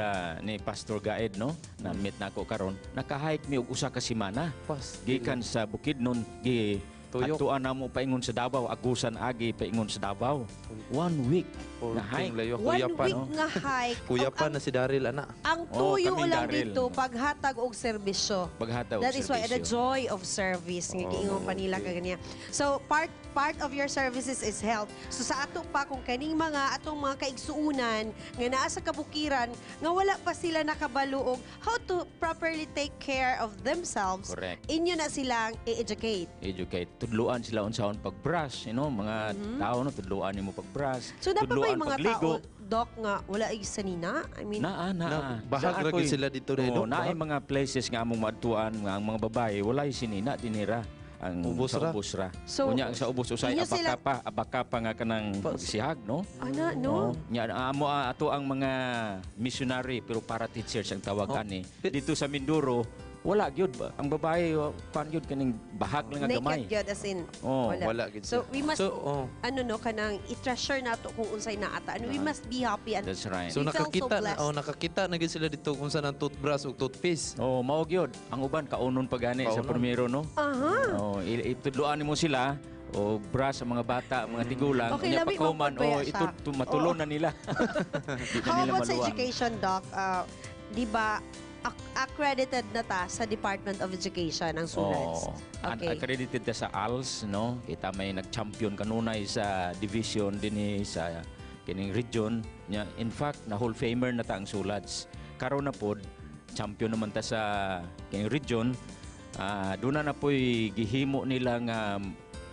ni Pastor Gaed, no. Na meet nako karon. Naka-hike mi og usa ka semana. Gikan sa Bukidnon gi Tuyok. atuan na mo paingon sa Davao, agusan agi paingon sa Davao. 1 week na hike. One week nga hike. Kuya pa na si Daryl ana. Ang tuyo lang dito paghatag og serbisyo. Paghatag og That is why the serbisyo. joy of service nga giingon pa nila kaganya. So part of your services is health. So sa ato pa kung kaning atong mga kaigsuunan nga naa sa kabukiran nga wala pa sila nakabalo og how to properly take care of themselves. Correct. Inyo na silang i-educate. Educate. Tudluan sila unsaon pag-brush, you know, mga tao no tudluan nimo pag-brush. So dapat ba tudluan yung mga pagligo. tao, Doc, nga wala ay sanina? I mean, bahag ra gyud sila dito rin, Doc, Naay bahag. mga places nga among maadtuan nga ang mga babae walay sinina dinira ang Ubos sa ra. ubos ra. So, Unya sa ubos usay inyo sila- abaka pa nga kanang pagsihag, no? Ana, no? Nya amo ato ang mga missionary pero para teachers ang tawag ani. Dito sa Mindoro wala gyud ang babae kan gyud kaning bahag lang nga gamay. Naked yun, as in, wala gyud So, siya. we must, So, kanang i-treasure nato kung unsay naata. And we must be happy and That's right. So we felt so nakakita blessed. nakakita na gyud sila dito kung saan ang toothbrush ug toothpaste. Oh, mao gyud. Ang uban kaunon pa gani sa Kaunon. primero, no? Aha. Oh, itudloan nimo sila o brush sa mga bata, mga tigulang, Okay, unya labi pakuman magpabaya o siya. ito matulon na nila. Di na How nila about sa maluwang. education, Doc? Di ba, accredited na ta sa Department of Education ang SULADS? Okay. Accredited ta sa ALS, no? Kita may nag-champion kanunay sa division dinhi sa kining region. Nya, in fact, na Hall of Famer na ta ang SULADS. Karon na pod champion naman ta sa kining region. Doon na po'y gihimo nila nga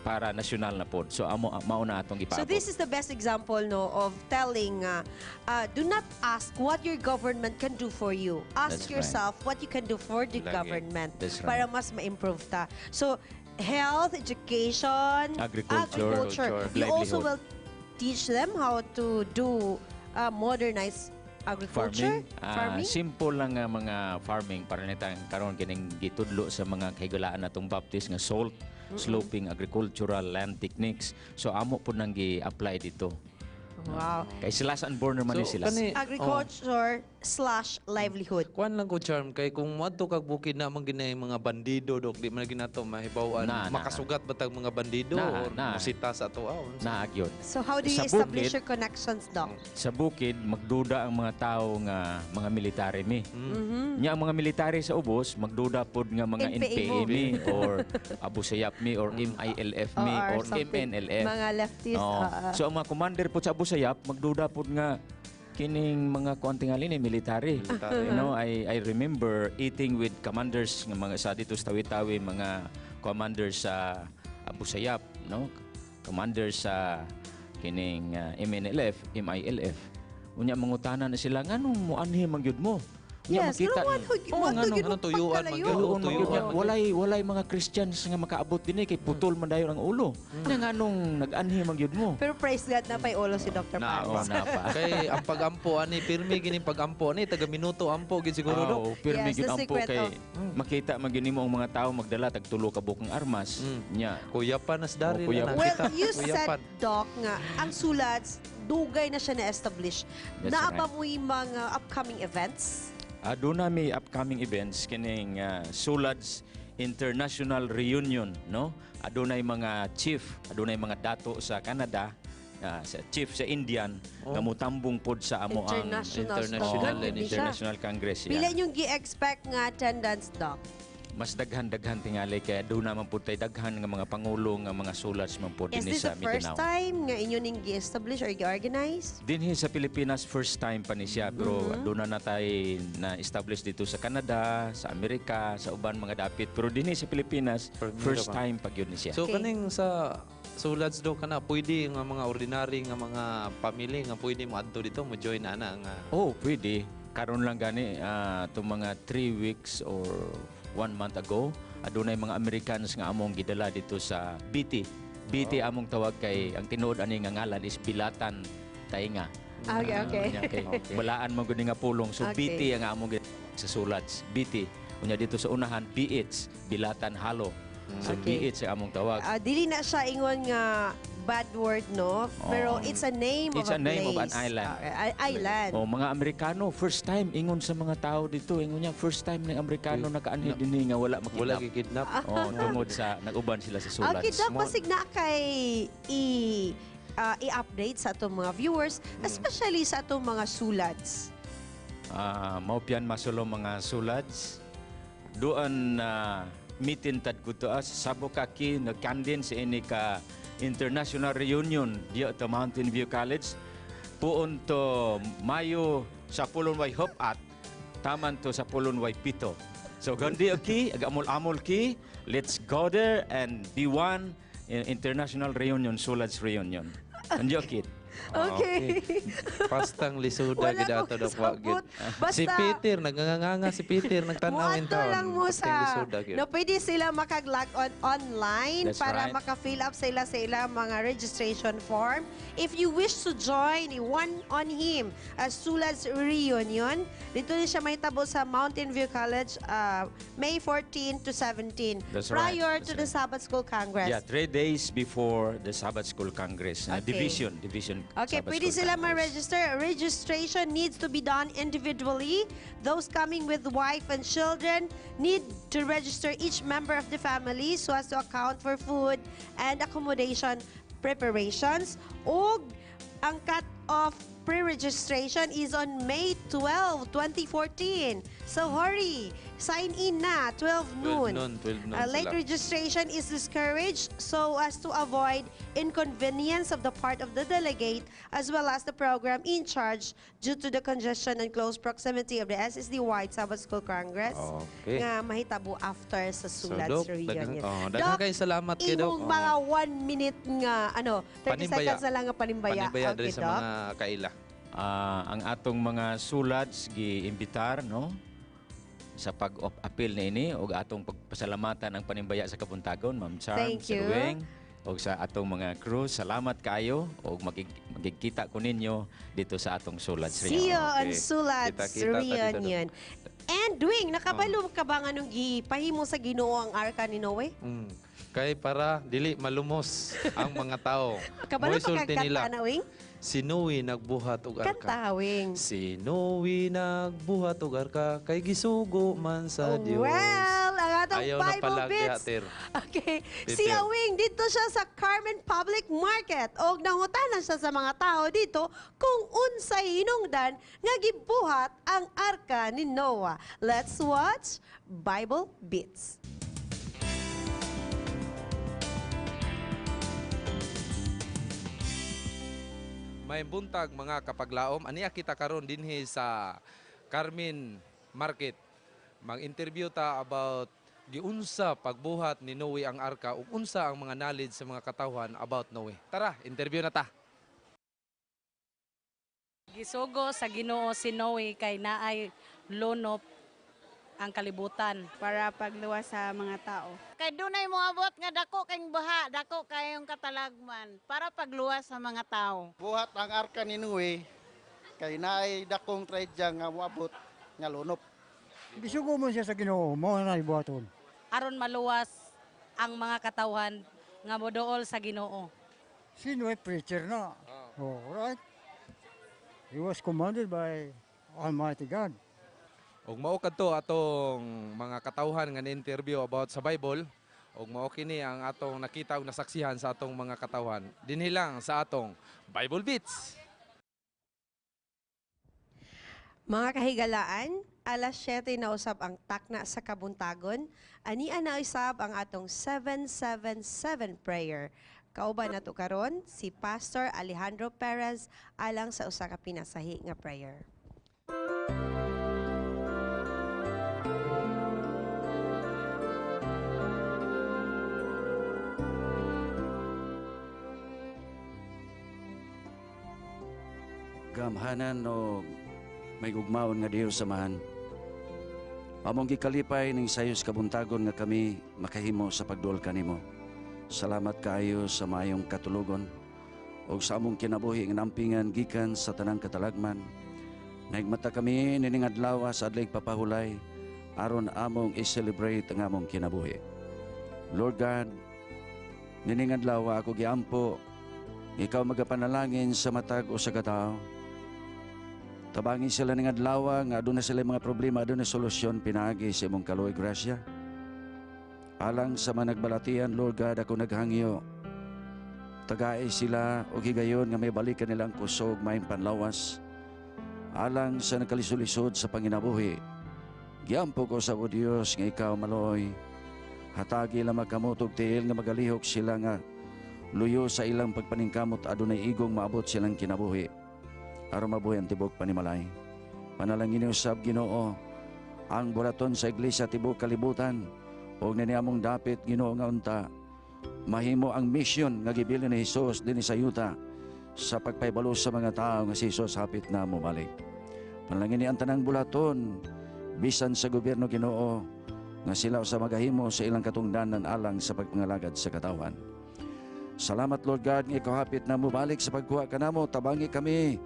para nasyonal na pod. So mao na atong gipaabot. So this is the best example no of telling do not ask what your government can do for you. Ask That's yourself what you can do for the Lagi. government That's right. para mas ma-improve ta. So health, education, Agriculture, You also livelihood. will teach them how to do modernized agriculture, farming. Simple lang nga mga farming para nitang karon kining gitudlo sa mga kahigalaan natong Baptist nga salt sloping agricultural land techniques. So amo po nang gi-apply dito. Wow. Kay sila sa unborn naman ni sila. Agriculture/livelihood. Kuan lang ko charm kay kung moadto kag bukid na man ginay mga bandido dok di man ginato mahibaw-an Na. makasugat batag mga bandido or musita sa tuaw. Naagyod. So how do you Sa establish bukid- your connections, Doc? Sa bukid magduda ang mga tao nga mga military mi. Mhm. Nya ang mga military sa ubos magduda pod nga mga NPA mo. NPA mi or Abu Sayyaf mi or MILF mi or something. MNLF. Mga leftists. Oo. So ang mga commander po sa Abu Sayyaf magduda pod nga kining mga kuantingali ni military. Military. You know, I remember eating with commanders nga mga sa dito sa Tawi-Tawi, mga commanders sa Abu Sayyaf, no? Commanders sa kining MNLF, MILF. Unya mangutana na sila nganong mo anhi mangyud mo? Unya, Yes, makita- pero Oo, Anong tuyuan man gyud? Tuyuan, Tuyuan. walay mga Christians nga makaabot dinhi kay putol man dayon ang ulo. Nya nganong nag-anhi mangyud mo? Pero praise God na pa'y ulo si Dr. Paris. Kay ang pagampo ani pirmi gini pagampo ani taga minuto ampo gid siguro dok. Pirmi Yes, gyud the ampo secret kay of- makita man gyud nimo ang mga tawo magdala tag tulo ka bukang armas. Nya kuya pa nas Daryl kuya na pa. Well, you Kuyapan. said, Doc, nga ang SULADS, dugay na siya na-establish. That's Naaba right. mo yung mga upcoming events? Doon na may upcoming events kining SULADS International Reunion, no? Adunay mga chief, adunay mga dato sa Canada, sa chief sa Indian nga mutambong pod sa amo ang International International Congress. Pila yung gi-expect nga attendance, Doc? Mas daghan-daghan tingali kaya doon naman po tayo daghan nga mga pangulo nga mga SULADS man po Is dinhi this sa the first Mindanao. time nga inyo ning gi-establish or gi-organize? Dinhi sa Pilipinas first time pa ni siya pero doon na tayo na-establish dito sa Canada, sa Amerika, sa uban mga dapit pero dinhi sa Pilipinas first pa. time pag yun ni siya. So kaning sa SULADS do kana pwede nga mga ordinary nga mga family nga pwede mo adto dito mo join na nga. Oh, pwede. Karon lang gani itong mga 3 weeks or 1 month ago, adunay mga Americans nga among gidala dito sa BT. BT among tawag kay ang tinuod ani nga ngalan is Bilatan Tainga. Okay. Balaan man gud nga pulong. So Okay. BT ang among sa SULADS. BT. Unya dito sa unahan, BH, Bilatan Halo. So Okay. BH sa among tawag. Dili na siya ingon nga bad word, no? Pero Oh. it's a name It's of a a name of place. an island. Island. Oh, mga Amerikano, first time ingon sa mga tao dito, ingon niya first time ng Amerikano nakaanhi dinhi nga wala makidnap. Wala gikidnap. Oh, tungod sa nag-uban sila sa sulad. Okay, Doc, pasig na kay i-update sa atong mga viewers, especially sa atong mga sulads. Maupian masulo mga sulads. Doon mitintad ko to sabo kaki nagkandin sa ini ka international reunion diya to Mountain View College. Puon to Mayo sa pulon way hopat. Taman to sa pulon way pito. So gandi aki, agamol-amol ki, let's go there and be one in international reunion, sulads reunion. Andiyo kit. Okay. Pastang lisuda Wala gid ato ko daw sabot. Si Basta- Peter naganganga si Peter nagtan-aw in Muadto town. lang mo Pastang sa, lisuda gyud. no, pwede sila makag-log on online That's para right. maka-fill up sila sa ilang mga registration form. If you wish to join One on Him Sulads Reunion, dito din siya mahitabo sa Mountain View College May 14 to 17 That's right. prior to the Sabbath School Congress. Yeah, 3 days before the Sabbath School Congress. Okay. Division. Okay, Sabbath pwede School sila Congress. ma-register. Registration needs to be done individually. Those coming with wife and children need to register each member of the family so as to account for food and accommodation preparations. O ang cut-off pre-registration is on May 12, 2014. So hurry! Sign in na, 12 noon. 12 noon Late sila. registration is discouraged so as to avoid inconvenience of the part of the delegate as well as the program in charge due to the congestion and close proximity of the SSD-wide Sabbath School Congress Okay. nga mahitabo after sa Sulads Doc, reunion. daghang kayo salamat kay Doc. imong mga 1 minute nga, 30 Panimbaya. seconds na lang nga panimbaya. Panimbaya Okay, diri sa Doc. mga kaila. Ang atong mga sulads giimbitar no sa pag-appeal na ini ug atong pagpasalamatan ang panimbaya sa Kabuntagon, Ma'am Charm, Thank Sir you. Weng, ug sa atong mga crew. Salamat kayo ug magkikita ko ninyo dito sa atong sulads See you on Okay. Sulads Kita-kita ta dito, Doc. reunion. And Dwing, nakabalo ka ba nga nung gipahimo sa Ginoo ang arka ni Noe? Kay para dili malumos ang mga tao. Kabalo pa Moisulti nila. kagkanta na, Wing? Si Noe nagbuhat og arka. Kanta, Wing. Si Noe nagbuhat og arka kay gisugo man sa Dios. Well, ang atong Ayaw na Bible pala bits. gihatir. Okay. Peter. Si Awing, dito siya sa Carmen Public Market. O nangutanan siya sa mga tao dito kung unsay hinungdan nga gibuhat ang arka ni Noah. Let's watch Bible Bits. May buntag mga kapaglaom. Aniya kita karon dinhi sa Carmen Market. Mag-interview ta about giunsa pagbuhat ni Noe ang arka ug unsa ang mga knowledge sa mga katawhan about Noe. Tara, interview na ta. Gisugo sa Ginoo si Noe kay naay lunop ang kalibutan para pagluwas sa mga tao. Kay dunay mo abot nga dako kayong baha, dako kayong katalagman para pagluwas sa mga tao. Buhat ang arka ni Noe kay naay dakong traydya nga moabot nga lunop. Gisugo mo siya sa Ginoo, mo na ibuhaton. Aron maluwas ang mga katawhan nga moduol sa Ginoo. Si Noe preacher na. Oh, right. He was commanded by Almighty God. Ug mao kadto atong mga katawhan nga ni-interview about sa Bible ug mao kini ang atong nakita ug nasaksihan sa atong mga katawhan dinhi lang sa atong Bible Beats. Mga kahigalaan, alas 7 na usab ang takna sa Kabuntagon. Ania na usab ang atong 777 prayer. Kauban nato karon si Pastor Alejandro Perez alang sa usa ka pinasahi nga prayer. Gamhanan o may gugmaon nga Dios samahan. Among gikalipay ning sayos kabuntagon nga kami makahimo sa pagduol kanimo. Salamat kaayo sa maayong katulugon o sa among kinabuhi nga nampingan gikan sa tanang katalagman. Naigmata kami nining adlaw sa adlayg papahulay aron among i-celebrate ang among kinabuhi. Lord God, nining adlaw ako giampo, ikaw magapanalangin sa matag o sa katao. Tabangin sila ning adlaw nga aduna sila mga problema, aduna solusyon pinaagi sa imong kaluoy grasya. Alang sa mga nagbalatian, Lord God, ako naghangyo. Tagaay sila o higayon nga may balikan nilang kusog, may panlawas. Alang sa nagkalisod-lisod sa panginabuhi, giampo ko sa o Dios nga ikaw maloy. Hatagi lang magkamutog tiil nga magalihok sila nga luyo sa ilang pagpaningkamot adunay igong maabot silang kinabuhi. Aron mabuhi ang tibok panimalay. Panalangin usab Ginoo ang buraton sa iglesia tibok kalibutan og naniamong dapit Ginoo nga unta mahimo ang mission nga gibilin ni Hesus dinhi sa yuta sa pagpaybalo sa mga tao nga si Hesus hapit na mobalik. Panalangin ni ang tanang bulaton bisan sa gobyerno Ginoo nga sila sa magahimo sa ilang katungdanan alang sa pagpangalagad sa katawan. Salamat Lord God nga ikaw hapit na mobalik sa pagkuha kanamo, tabangi kami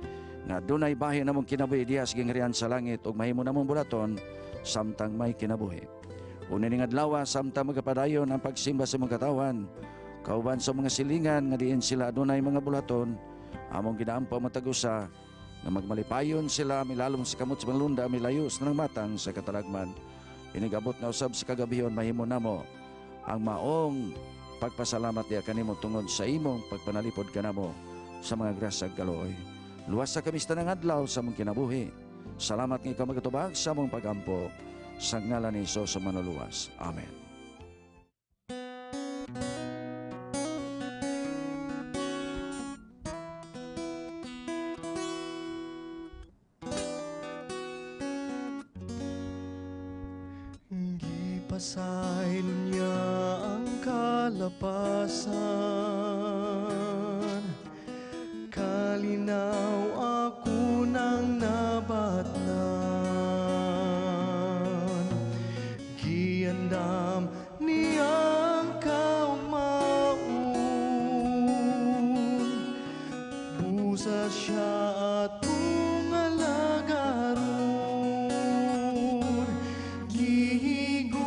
nga dunay bahin namong kinabuhi diha sa gingharian sa langit ug mahimo namong bulaton samtang may kinabuhi. Ug ning adlaw samtang magapadayon ang pagsimba sa mga katawan, kauban sa mga silingan nga diin sila adunay mga bulaton, among ginaampo matagusa nga magmalipayon sila milalom sa kamot sa malunda milayos ng matang sa katalagman. Inigabot na usab sa kagabihon mahimo namo ang maong pagpasalamat diha kanimo tungod sa imong pagpanalipod kanamo sa mga grasya ug kaluoy. Luwas sa kamista ng adlaw sa mong kinabuhi. Salamat nga ikaw magatubag sa mong pagampo sa ngalan ni Hesus sa manuluwas. Amen. Gipasaylo niya ang kalapasan, kalinaw ako nang nabatnan. Giandam niyang kaumaon, busa siya atong alagaron. Gihigugma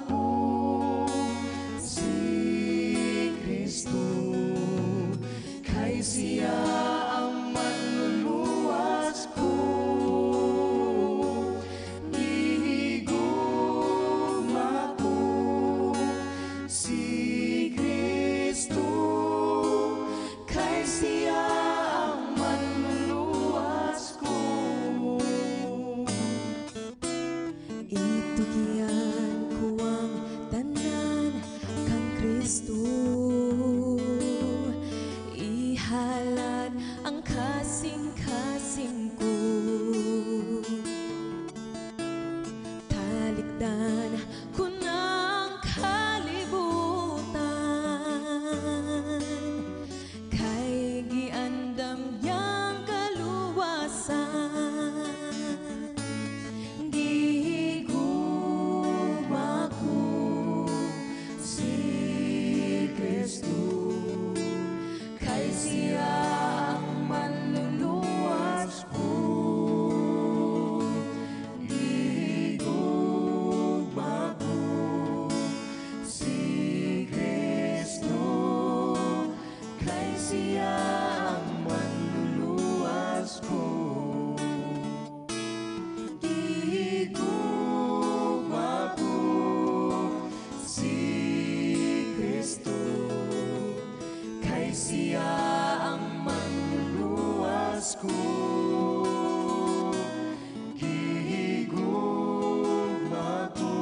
ko si Kristo, kay siya ang manluluwas ko. Gihigugma ko si Kristo, kay siya ang manluluwas ko. Itugyan ko ang tanan kang Kristo, ihalad ang kasing-kasing ko. Talikdan ko ng kalibutan, kay giandam niyang kaluwasan. Gihigugma ko si Kristo, kay siya ang manluluwas ko. Gihigugma ko si Kristo, kay siya ang manluluwas ko. Gihigugma ko si Kristo, kay siya ang manluluwas ko. Gihigugma ko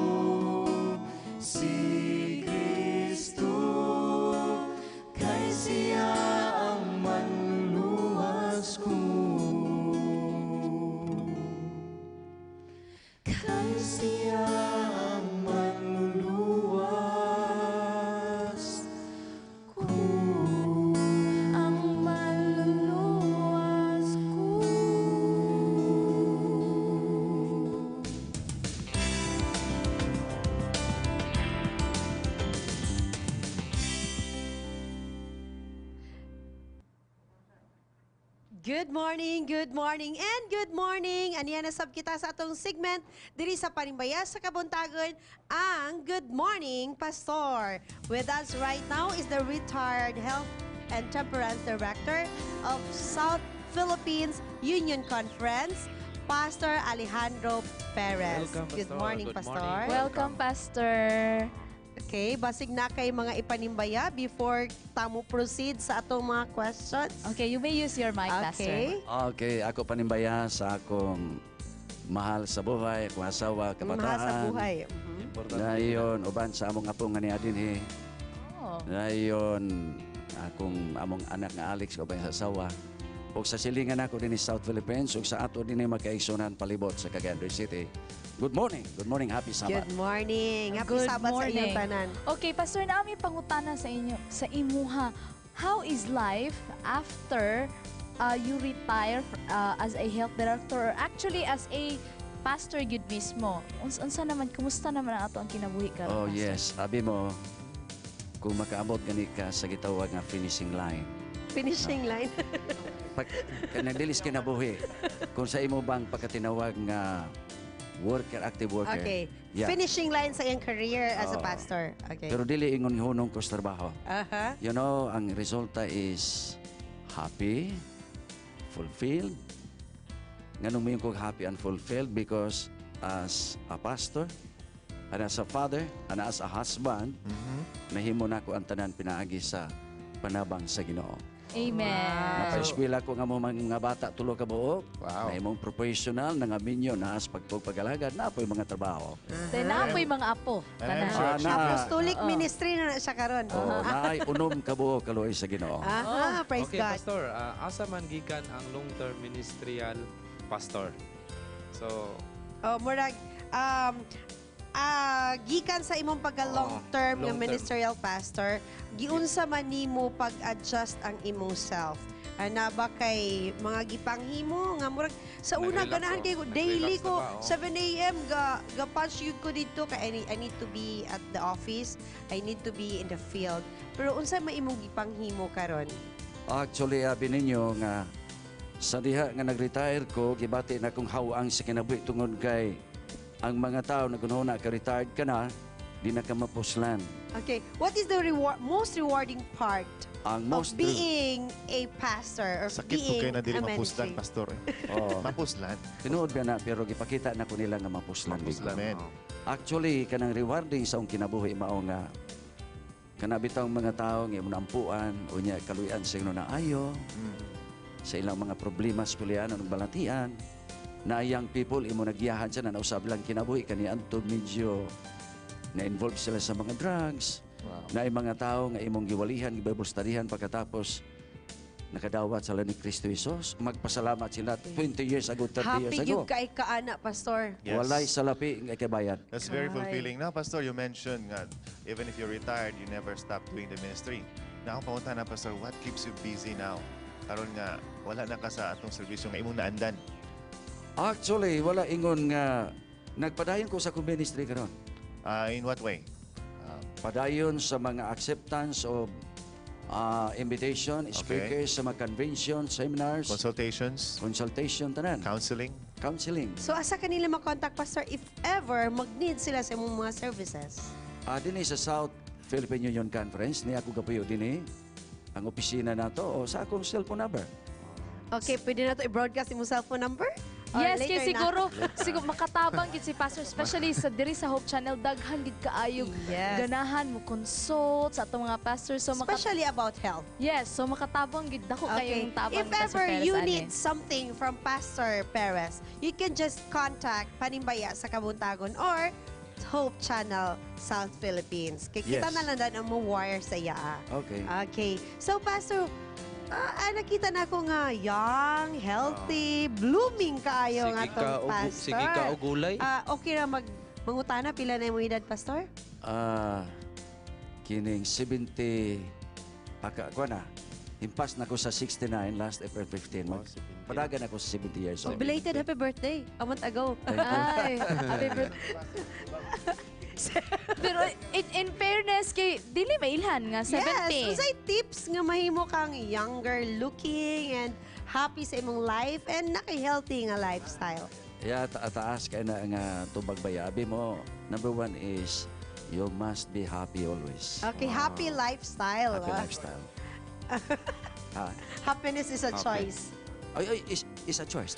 si Kristo, kay siya ang manluluwas ko. Kay siya ang manluluwas ko. Ang manluluwas ko. Good morning, and good morning. Aniya na sab kita sa atong segment diri sa Panimbaya sa Kabuntagon, ang Good Morning Pastor. With us right now is the retired Health and Temperance Director of South Philippines Union Conference, Pastor Alejandro Perez. Welcome, Good Pastor. morning, Good Pastor. morning. Welcome, Pastor. Okay, basig na kay mga ipanimbaya before tamo proceed sa atong mga questions. Okay, you may use your mic, Okay. Okay, ako panimbaya sa akong mahal sa buhay, akong asawa, kabataan. Mahal sa buhay. Dayon, uban sa among apong nga niya din Oh. Dayon, among anak nga Alex, ubang sa asawa. O sa silingan ako din sa South Philippines, o sa ato din magkaigsunan palibot sa Cagayan de City. Good morning, happy Sabbath. Good morning. Happy Good Sabbath sa inyong morning. tanan. Okay, Pastor, naami pangutana sa inyo, sa imuha. How is life after you retire as a health director or actually as a pastor gud mismo? Unsa naman, kumusta naman ang ato ang kinabuhi karon? Oh yes, abi mo, kung makaabot gani ka sa gitawag nga finishing line. Finishing line. Pag nagdilis kinabuhi, kung sa imo bang pagkatinawag nga worker, active worker. Okay. Yeah. Finishing line sa iyong career as a Oo. pastor. Okay. Pero dili ingon hunong ko sa trabaho. Aha. You know, ang resulta is happy, fulfilled. Nganong mo yung kong happy and fulfilled because as a pastor, and as a father, and as a husband, nahimo na ko ang tanan pinaagi sa panabang sa Ginoo. Amen. Napa-eskwela ko nga mo mga bata tulo ka buok. Wow. Na imong professional na nga minyo na as pagpagpagalagad na po yung mga trabaho. Then naapoy mga apo. Apostolic ministry na siya karon. Oh, naay unom ka buok kaloy sa Ginoo. Aha, praise Okay, God. Pastor, asa man gikan ang long-term ministerial pastor? So, Oh, murag gikan sa imong pagka long-term nga long-term. ministerial pastor, giunsa man nimo pag-adjust ang imong self. Na ba kay mga gipanghimo nga murag sa una Nag-relax, ganahan kay ko Nag-relax daily na ko ba, 7 AM ga punch yun ko dito kay I need to be at the office, I need to be in the field. Pero unsa man imong gipanghimo karon? Actually, abi ninyo nga sa diha nga nag-retire ko, gibati na kong hawang sa kinabuhi tungod kay ang mga tao na kununa ka-retired ka na, di na ka mapuslan. Okay, what is the most rewarding part Ang of most being a pastor or Sakit po being kayo na dili a mapuslan, ministry? pastor. Oh. Mapuslan. Tinuod ba na, pero gipakita na ko nila nga mapuslan. Amen. Actually, kanang rewarding sa akong kinabuhi mao nga kanabitang mga tao nga imong nampuan o nya kaluyan sa inyo na ayo sa ilang mga problema sa kulian ng balatian na young people imo nagyahan siya na nausab lang kinabuhi kani antog medyo na-involve sila sa mga drugs. Na mga tao nga imong giwalihan, Bible studyhan pagkatapos nakadawat sila ni Kristo Jesus. Magpasalamat sila 20 years ago, 30 years Happy ago. yung kay kaana, Pastor. Yes. Walay salapi nga kabayan. That's very Ay. fulfilling. Now, Pastor, you mentioned nga, even if you're retired, you never stop doing the ministry. Now, akong pamunta na, Pastor, what keeps you busy now? Karon nga, wala na ka sa atong servisyo nga imong naandan. Actually, wala ingon nga nagpadayon ko sa akong ministry karon. In what way? Padayon sa mga acceptance of invitation, speakers sa mga convention, seminars, consultation tanan. Counseling. So, asa kanila makontak, Pastor, if ever mag-need sila sa imong mga services? Dinhi sa South Philippine Union Conference, ni ako gapuyo dinhi ang opisina nato o sa akong cellphone number. Okay, pwede na to i-broadcast imong cellphone number? Or Yes, later kay na? siguro makatabang gid si Pastor, especially sa diri sa Hope Channel, daghan gid kaayo ganahan mo consult sa atong mga pastors. So Especially about health. Yes, so makatabang gid dako kayo yung tabang If ni Pastor ever Perez, you ani. need something from Pastor Perez, you can just contact Panimbaya sa Kabuntagon or Hope Channel South Philippines. Kaya kita Yes. na lang dan ang mo wire sa iya. Okay. Okay. So, Pastor, nakita na ko nga young, healthy, blooming kayo nga tong pastor. Sige ka og gulay. Okay ra mangutana pila na imong edad, Pastor? Kining 70 kuha na. Impas na ko sa 69 last April 15. Padagan ako sa 70 years old. Belated happy birthday a month ago. Ay, happy birthday. Pero in fairness kay dili mailhan nga 70. Yes, usay tips nga mahimo kang younger looking and happy sa imong life and naka-healthy nga lifestyle. Yeah, taas kay na nga tubag bayabi mo. Number 1 is you must be happy always. Okay, happy lifestyle. Happy lifestyle. Happiness is a Okay. choice. Ay, is a choice.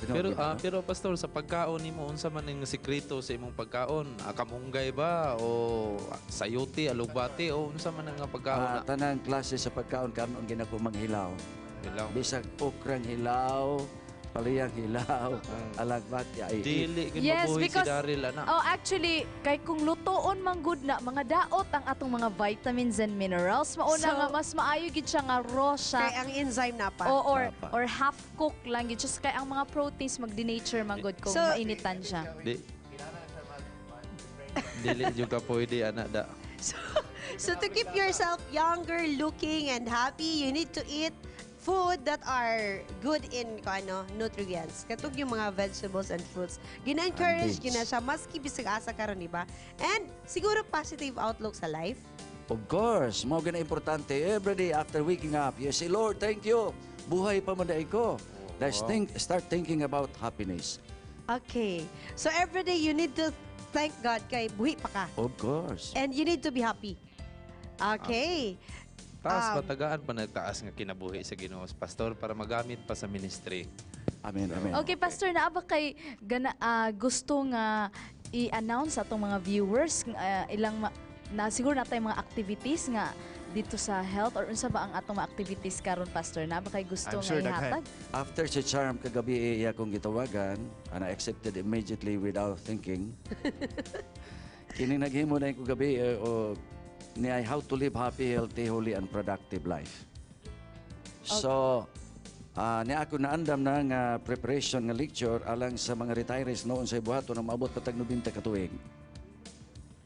Pero pastor, sa pagkaon nimo unsa man ang sikreto sa imong pagkaon? Kamunggay ba o sayote, alugbati o unsa man ang pagkaon? Tanang klase sa pagkaon karon ang ginako manghilaw. Hilaw. Bisag okrang hilaw, paliyang hilaw, alagbati ay Dili gid Yes, mabuhi si because Daryl ana. oh actually kay kung lutoon man good na mga daot ang atong mga vitamins and minerals mauna So, nga mas maayo gid siya nga raw siya. Kay ang enzyme na pa. Or half cook lang gid just kay ang mga proteins mag-denature man good kung So, mainitan siya. Dili jud ka pwede ana da. So to keep yourself younger, looking, and happy, you need to eat food that are good in nutrients. Katug yung mga vegetables and fruits. Gina-encourage, And dates. gina siya, maski bisag asa karon, di ba? And siguro positive outlook sa life. Of course, mo gina importante every day after waking up. You say, Lord, thank you. Buhay pa man ko. Start thinking about happiness. Okay. So every day you need to thank God kay buhi pa ka. Of course. And you need to be happy. Okay. Taas patagaan pa nagtaas nga kinabuhi sa Ginoo pastor para magamit pa sa ministry. Amen, amen. Okay, Pastor, naaba kay gusto nga i-announce atong mga viewers na siguro natay mga activities nga dito sa health or unsa ba ang atong mga activities karon, Pastor? Naaba kay gusto nga ihatag? After si Charm kagabi iya kong gitawagan, and I accepted immediately without thinking. Kini naghimo na ko gabi o niya how to live happy, healthy, holy, and productive life. So, niya ako naandam na nga preparation nga lecture alang sa mga retirees noon sa ibuhato na maabot patag 90 ka tuig.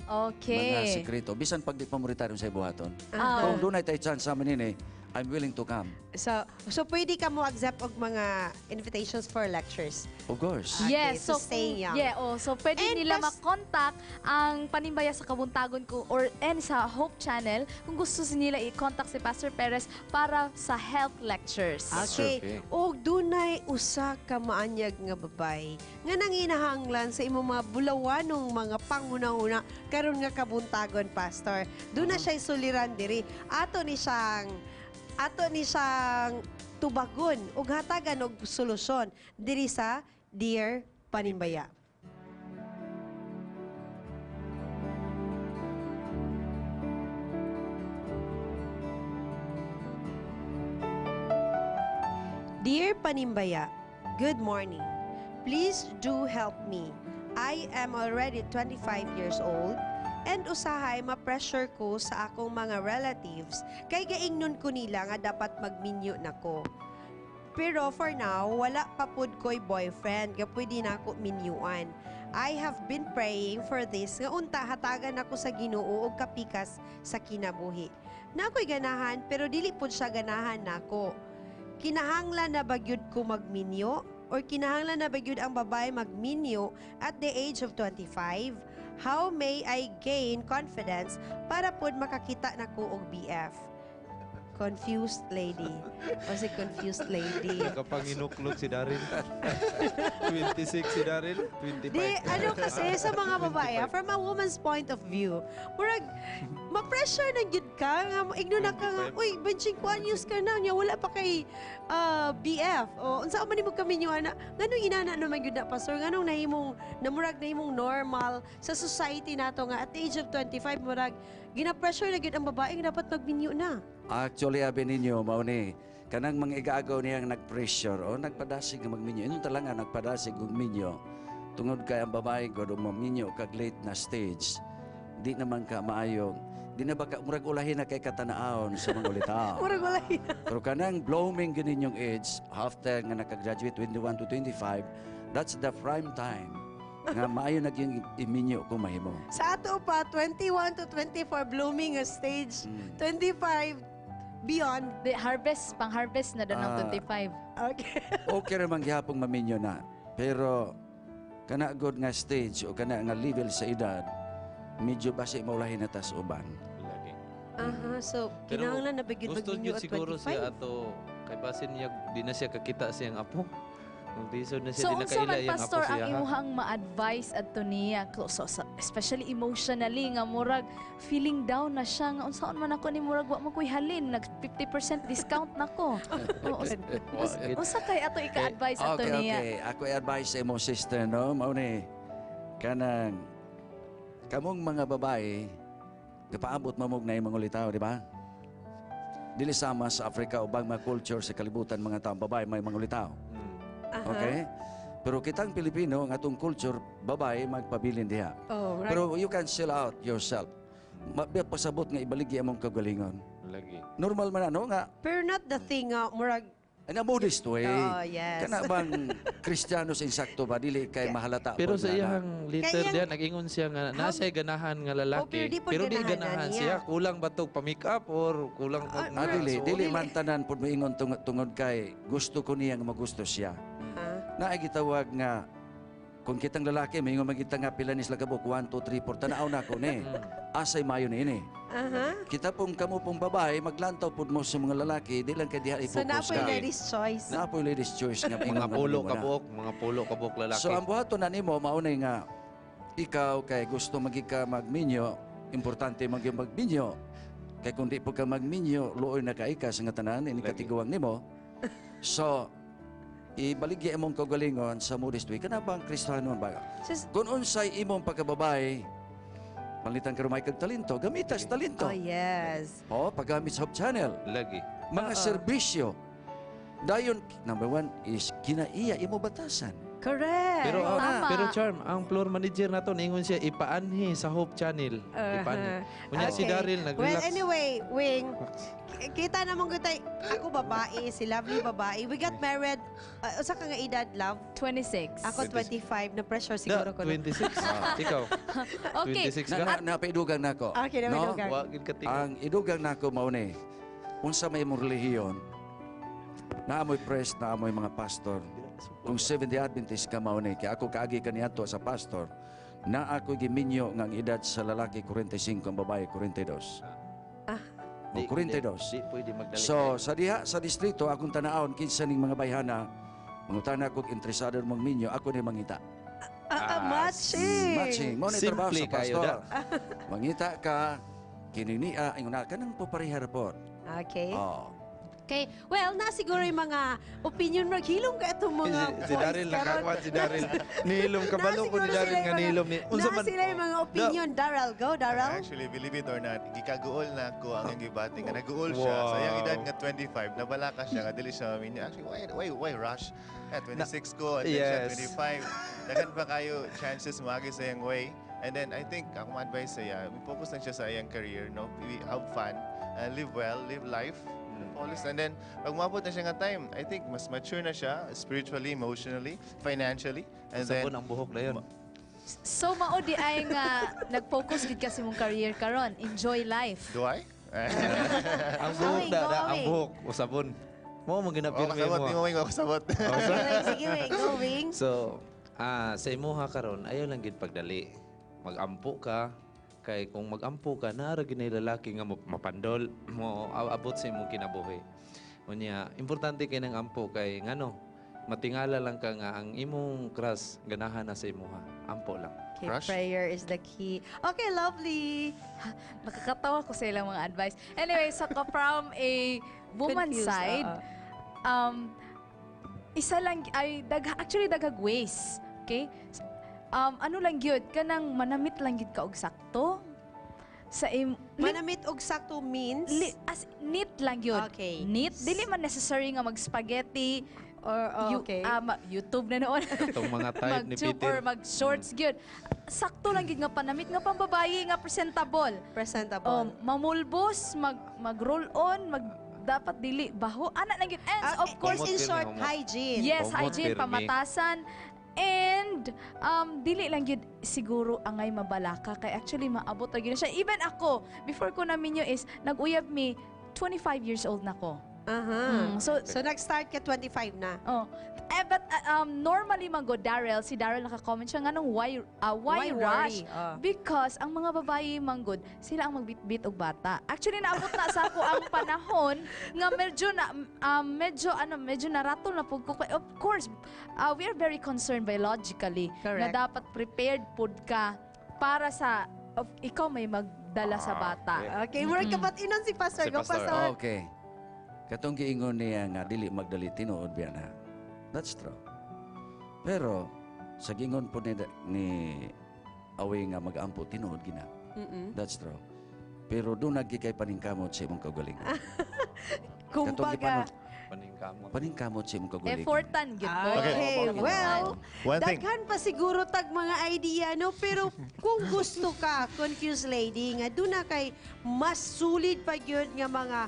Okay. Mga sekreto. Bisan pag di pa mo retire sa ibuhaton. Ah. Kung doon ay tayo chance sa manini, I'm willing to come. So pwede ka mo accept og mga invitations for lectures. Of course. Okay, Yes, to stay young. so pwede And nila makontak ang Panimbaya sa Kabuntagon ko and sa Hope Channel kung gusto nila i-contact si Pastor Perez para sa health lectures. Okay. O dunay usa ka maanyag nga babay nga nanginahanglan sa imong mga bulawanong mga pangunahuna karon nga kabuntagon, Pastor. Doon na siya suliran diri. Ato ni siyang tubagon ug hatagan og solusyon diri sa Dear Panimbaya. Dear Panimbaya, good morning. Please do help me. I am already 25 years old and usahay ma-pressure ko sa akong mga relatives kay gaingnon ko nila nga dapat magminyo nako. Pero for now, wala pa pud ko'y boyfriend nga pwede na ako minyuan. I have been praying for this nga unta hatagan ako sa Ginoo og kapikas sa kinabuhi. Nakoy ganahan pero dili pud siya ganahan nako. Kinahanglan na bagyud ko magminyo or kinahanglan na bagyud ang babae magminyo at the age of 25? How may I gain confidence para pod makakita nako og BF? Confused lady. O si confused lady. Nakapanginuklog si Daryl. 26 si Daryl, 25. Di, ano kasi sa mga babae, from a woman's point of view, murag, ma-pressure na yun ka, nga, igno na ka nga, uy, 25 anyos ka na, niya, wala pa kay BF. O, unsa man mo kami niyo, ana, ganong inana naman yun na, pastor, ganong nahimong, namurag nahimong normal sa society nato nga, at the age of 25, murag, gina-pressure na yun ang babae, nga dapat magminyo na. Actually, abi ninyo, mauni, kanang mga igagaw niyang nag-pressure o nagpadasig nga magminyo. Ino talaga nagpadasig ng minyo. Tungod kay ang babae ko, maminyo kag late na stage, di naman ka maayong, di na baka, murag ulahin na kay katanaon sa mga ulitaw. Murag ulahin na. Pero kanang blooming ganin yung age, after nga nakagraduate 21 to 25, that's the prime time nga maayo naging iminyo kung mahimo. Sa ato pa, 21 to 24 blooming stage, 25 beyond. The harvest, pang-harvest na doon ng 25. Okay. Okay naman gihapong maminyo na. Pero kana good nga stage o kana nga level sa edad, medyo basi maulahin na tas uban. So, Pero kinahanglan na bigyan gusto mag-minyo yun at siguro 25. siya ato kay basin niya di na siya kakita siyang apo. Magdisod na siya So, di unsa nakaila man, yang apo Pastor, ang siya. ha? imuhang ma-advise adto niya, especially emotionally, nga murag feeling down na siya, nga unsaon man ako ni murag wa mo ko'y halin, nag 50% discount na ko. Unsa kay ato ika-advise adto Okay, niya? okay. Ako i-advise sa imong sister, no? Mauni, kanang, kamong mga babae, kapaabot mamog na yung mga ulitaw, di ba? Dili sama sa Africa, ubang mga culture sa kalibutan, mga taong babae, may mga ulitaw. Okay? Pero kitang Pilipino, ang atong culture, babae, magpabilin diha. Oh, right. Pero you can sell out yourself. Pasabot nga ibaligi among kagalingon. Lagi. Normal man ano nga, Pero not the thing, murag, na modest way. Oh, yes. Kana bang Kristiyano sa insakto ba dili kay mahalata Pero pod sa nga na- iyang letter Kaya- diyan nag-ingon siya nga nasa'y ganahan nga lalaki. pero di po Pero di ganahan ganahan niya. siya. Kulang ba to pa-make up or kulang pa dili, so, dili man tanan pod moingon tungod kay gusto ko niya nga magusto siya. Naay gitawag nga kung kitang lalaki moingon magita nga pila ni sila kabuk 1 2 3 4 tanaw na ko ni. Asay mayo ni ini. Kita pong kamo pong babae maglantaw pod mo sa mga lalaki di lang kay diha so na i-focus po ka. ladies' choice. Na po ladies choice nga mga pulo kabuok, mga pulo kabuok lalaki. So ang buhaton na nimo maunay nga ikaw kay gusto magika magminyo, importante magminyo. Kay kung di po ka magminyo, luoy na kaika sa nga tanan ini katiguang nimo. So ibaligya imong kagalingon sa modest way kana bang Kristiyano ba? Kung unsay imong pagkababae, palitan ka rumay kag talento, gamitas talento. Oh, yes. Oh, paggamit sa Hope Channel. Lagi. Mga serbisyo. Dayon, number 1 is kinaiya imo batasan. Correct. Pero Tama. pero Charm, ang floor manager nato ningon siya ipaanhi sa Hope Channel. Ipaanhi. Kunya si Daryl Well, nag-relax. anyway, Wing, kita naman ko tayo, ako babae, si Lovely babae. We got married, usa ka nga edad, love? 26. Ako 25, na pressure siguro ko. 26. Ikaw. Okay. 26 ka. Napaidugang nako. Okay, napaidugang. No? Wa gid ka tingog. Ang idugang nako mao ni unsa may imong relihiyon, naamoy priest, naamoy mga pastor. Kung Seventh-day Adventist ka mao ni, kaya ako kaagi kaniadto sa pastor, na ako giminyo nga ang edad sa lalaki 45, ang babae 42. Di- 42. Di pwede magdali. So, sa diha sa distrito akong tanaon kinsa ning mga bayhana, mangutana ko interesado mong minyo, ako ni mangita. Matching. Matching. Mo ni trabaho Simple sa kayo pastor. da. Mangita ka, kininia, ingon na, kanang paparihar po. Okay. Oh. Okay. Well, na siguro yung mga opinion mo. Hilong ka itong mga Si Daryl nakakuan si Daryl. Nihilom kabalo ko ni Daryl nga nihilom ni. Unsa man sila yung mga opinion. Daryl, go, Daryl. Actually, believe it or not, gikaguol na ako ang yung gibati nga naguol siya. Sa iyang edad nga 25, nabala ka siya nga dili siya minyo. Actually, why rush? 26 ko, and then Yes. siya 25. Dagan pa kayo chances magi sa iyang way. And then I think akong advice sa iya, focus lang siya sa iyang career, no? Have fun, live well, live life. And then, pag umabot na siya nga time, I think mas mature na siya, spiritually, emotionally, financially. And then, sabon ang buhok na yun. So mao di ay nga nag-focus gid kasi mong career karon. Enjoy life. do I? Ang buhok ang buhok o sabon. Mo mo ginapirme kasabot, mo. di mo wing makasabot. Sige, Wing, go, Wing. So, sa imuha karon ayaw lang gid pagdali. Magampo ka kay kung magampo ka naara ginay lalaki nga mapandol mo abot sa imong kinabuhi. Unya, importante kay nang ampo kay ngano matingala lang ka nga ang imong crush ganahan na sa imuha. Ampo lang. Okay, prayer is the key. Okay, lovely. Nakakatawa ko sa ilang mga advice. Anyway, sa from a woman Confused, side, isa lang ay actually daghag ways. Okay? Ano lang gyud kanang manamit lang gyud ka og sakto sa manamit og sakto means as neat lang gyud. Okay. Neat dili man necessary nga mag spaghetti or okay. YouTube na noon. Itong mga type ni Mag-tube Peter. or mag-shorts gyud. Sakto lang gyud nga panamit nga pambabayi nga presentable. Presentable. Mamulbos, mag-roll on, dapat dili baho. Ana lang gyud. And of course, in short, hygiene. yes, Humot hygiene, pirmi. pamatasan. And dili lang gyud siguro angay mabalaka kay actually maabot ra gyud siya. Even ako, before ko namin is nag-uyab mi 25 years old na ko. So nag-start ka 25 na. But normally man go si Daryl naka-comment siya nga nung why Why rush? worry? Ah. Because ang mga babae manggod, sila ang magbitbit og bata. Actually naabot na sa ako ang panahon nga medyo naratol na pud ko. Of course, we are very concerned biologically na Correct. dapat prepared pud ka para sa ikaw may magdala sa bata. Okay, murag kabatinon si Pastor. Go, Pastor. Okay. Katong giingon niya nga dili magdali tinuod biya na. That's true. Pero sa gingon po ni Away nga mag-ampo tinuod gina. That's true. Pero doon nagkikay paningkamot sa imong kaugalingon. Kumbaga, paningkamot sa imong kaugalingon. Effortan gid po. Okay, well, One thing. daghan pa siguro tag mga idea, no? Pero kung gusto ka, confused lady, nga doon na kay mas sulit pa yun nga mga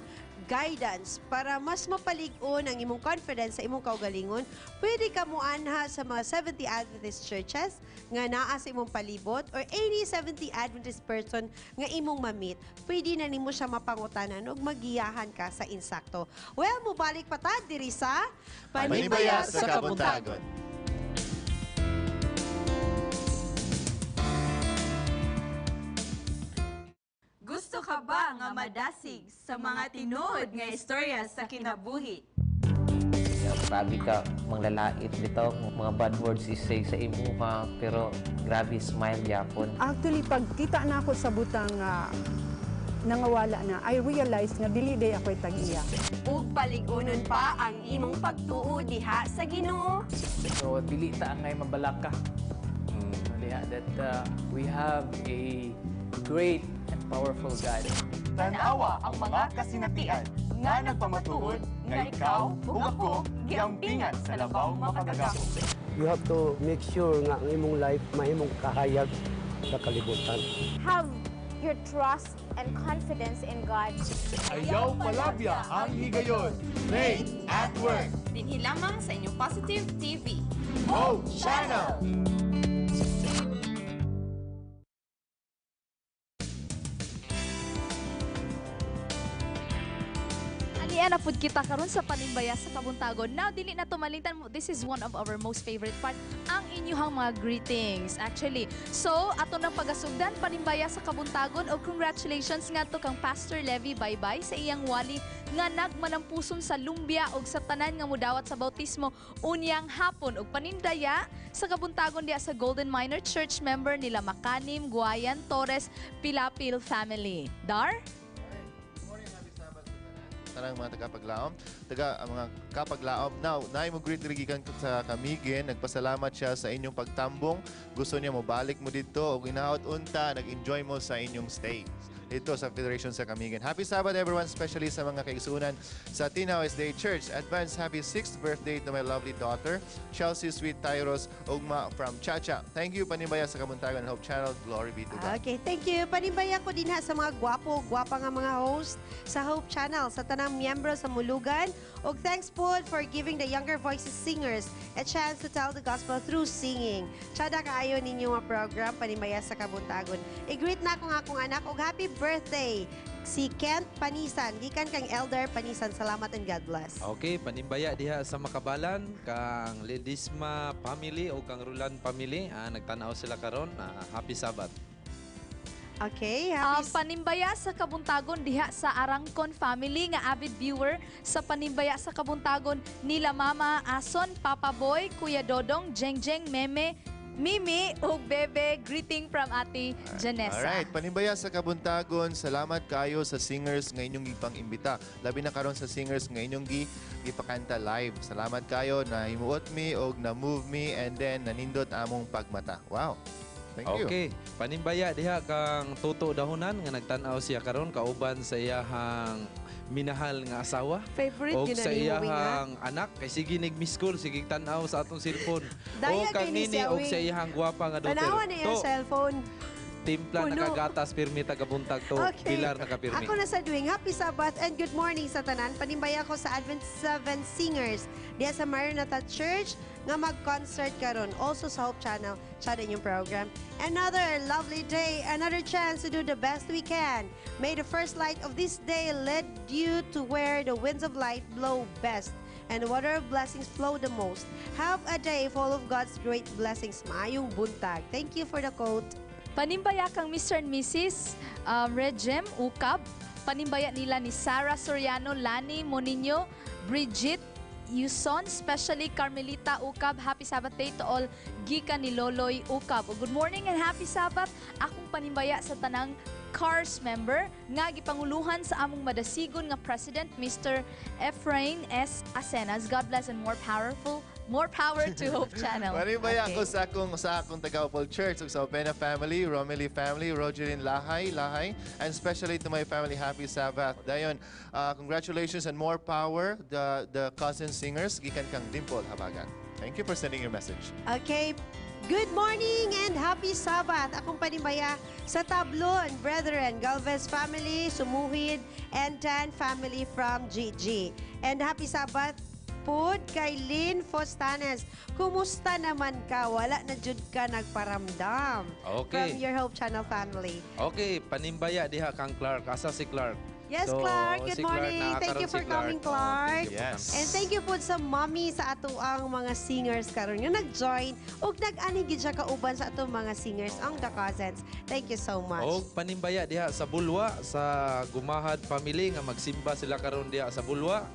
guidance para mas mapalig-on ang imong confidence sa imong kaugalingon, pwede ka mo anha sa mga 70 Adventist churches nga naa sa imong palibot or any 70 Adventist person nga imong mamit. Pwede na nimo siya mapangutanan ug magiyahan ka sa insakto. Well, mubalik pa ta diri sa Panibaya sa Kabuntagon. Gusto ka ba nga madasig sa mga tinuod nga istorya sa kinabuhi? Grabe ka, manglalait bitaw, mga bad words isay sa imuha, pero grabe smile yapon. Actually, pag kita na ako sa butang nangawala na, I realize na dili day ako'y tag-iya. Ug paligunon pa ang imong pagtuo diha sa Ginoo. So, dili ta ngay mabalaka. Diha that we have a great and powerful God. Tanawa ang mga kasinatian nga nagpamatuod nga ikaw ug ako giampingan sa labaw makagagahom. You have to make sure nga ang imong life mahimong kahayag sa kalibutan. Have your trust and confidence in God. Ayaw palabya ang higayon. Faith at work. Dinhi lamang sa inyong Positive TV. Hope Channel. Aniana pud kita karon sa Panimbaya sa Kabuntagon. Now dili na tumalintan mo. This is one of our most favorite part, ang inyong mga greetings. Actually, so ato na pagasugdan Panimbaya sa Kabuntagon og congratulations nga to kang Pastor Levy Baybay sa iyang wali nga nagmanampuson sa Lumbia og sa tanan nga mudawat sa bautismo unyang hapon og panindaya sa Kabuntagon diya sa Golden Minor Church member nila Makanim, Guayan, Torres, Pilapil family. Dar? Tanang mga tagapaglaom, mga kapaglaom. Now, naay mo greet rigikan sa Kamigin. Nagpasalamat siya sa inyong pagtambong. Gusto niya mo balik mo dito o ginaot unta, nag-enjoy mo sa inyong stay dito sa Federation sa Kamigin. Happy Sabbath everyone, especially sa mga kaigsunan sa Tinaw SDA Church. Advance happy 6th birthday to my lovely daughter, Chelsea Sweet Tyros Ugma from Chacha. Thank you, Panibaya sa Kabuntagon Hope Channel. Glory be to God. Okay, thank you. Panibaya ko din ha sa mga gwapa nga mga host sa Hope Channel, sa tanang miyembro sa Mulugan. Og thanks po for giving the younger voices singers a chance to tell the gospel through singing. Tsada kaayo ninyo nga program, Panibaya sa Kabuntagon. I-greet na ako nga akong anak og happy birthday si Kent Panisan. Gikan kang Elder Panisan. Salamat and God bless. Okay, Panimbaya diha sa Makabalan kang Ledisma family o kang Rulan family. Nagtanaw sila karon. Happy Sabbath. Okay, Panimbaya sa Kabuntagon diha sa Arangkon family nga avid viewer sa Panimbaya sa Kabuntagon nila Mama Ason, Papa Boy, Kuya Dodong, Jengjeng, Meme, Mimi ug Bebe. Greeting from Ate Janessa. Alright, Panibaya sa Kabuntagon, salamat kayo sa singers nga inyong ipang-imbita. Labi na karon sa singers nga inyong ipakanta live. Salamat kayo na himuot me og na move me and then nanindot among pagmata. Wow. Thank you. Okay, Panimbaya diha kang Tuto Dahunan nga nagtan-aw siya karon kauban sa iyahang minahal nga asawa. Favorite o gyud sa ni Uwing, iyahang anak kay sige nag-miss call, sige tan-aw sa atong cellphone. Daya o kang kay ni nini si og Uwing. sa iyahang gwapa nga daughter. Tanawan niya To, cellphone. Timpla Puno. nakagatas pirmi tagabuntag to. Okay. Pilar nakapirmi. Ako na sa duwing. Happy Sabbath and good morning sa tanan. Panimbaya ko sa Advent 7 Singers diya sa Maranatha Church nga mag-concert karon. Also sa Hope Channel. Siya din yung program. Another lovely day. Another chance to do the best we can. May the first light of this day lead you to where the winds of light blow best and the water of blessings flow the most. Have a day full of God's great blessings. Maayong buntag. Thank you for the quote. Panimbaya kang Mr. and Mrs. Regem Ukab. Panimbaya nila ni Sarah Soriano, Lani Moninho, Bridget Yuson, especially Carmelita Ukab. Happy Sabbath day to all gikan ni Loloy Ukab. Good morning and happy Sabbath. Akong panimbaya sa tanang CARS member nga gipanguluhan sa among madasigon nga President Mr. Efrain S. Asenas. God bless and more power to Hope Channel. Manibaya ako sa akong Tagaupol Church, ug sa Opena family, Romilly family, Rogelyn Lahay, and especially to my family, Happy Sabbath. Dayon, congratulations and more power, the cousin singers, gikan kang Dimple Habagan. Thank you for sending your message. Okay. Good morning and happy Sabbath. Akong panimbaya sa Tablon, Brethren, Galvez family, Sumuhid, and Tan family from GG. And happy Sabbath pod kay Lynn Fostanes. Kumusta naman ka? Wala na jud ka nagparamdam. Okay. From your Hope Channel family. Okay, panimbaya diha kang Clark. Asa si Clark? Yes, So, Clark. Good si Clark, morning. Thank nakakaroon you for si Clark. coming, Clark. Yes. And thank you po sa mommy sa ato ang mga singers karon nga nag-join ug nag-ani gid siya kauban sa ato mga singers ang The Cousins. Thank you so much. O panimbaya diha sa Bulwa sa Gumahad family nga magsimba sila karon diha sa Bulwa.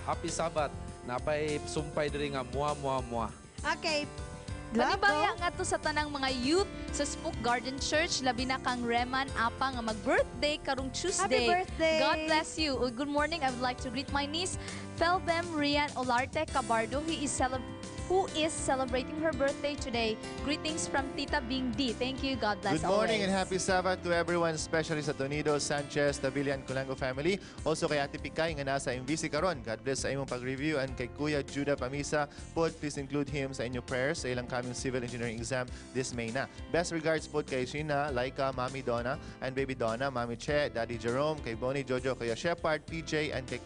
Happy Sabbath. Napay sumpay diri nga muwa. Okay. Panibaya nga to sa tanang mga youth sa Spook Garden Church, labi na kang Reman Apa nga mag-birthday karong Tuesday. Happy birthday! God bless you. Good morning. I would like to greet my niece, Felbem Rian Olarte Cabardo, who is celebrating her birthday today. Greetings from Tita Bing D. Thank you. God bless Good morning always. and happy Sabbath to everyone, especially sa Tonido, Sanchez, Tabillan, Culango family. Also kay Ate Pikay nga nasa MVC karon. God bless sa imong pag-review and kay Kuya Judah Pamisa. Pod, please include him sa inyong prayers sa ilang coming civil engineering exam this May na. Best regards pod kay Sheena, Laika, Mami Donna, and Baby Donna, Mami Che, Daddy Jerome, kay Bonnie Jojo, kay Shepard, PJ, and kay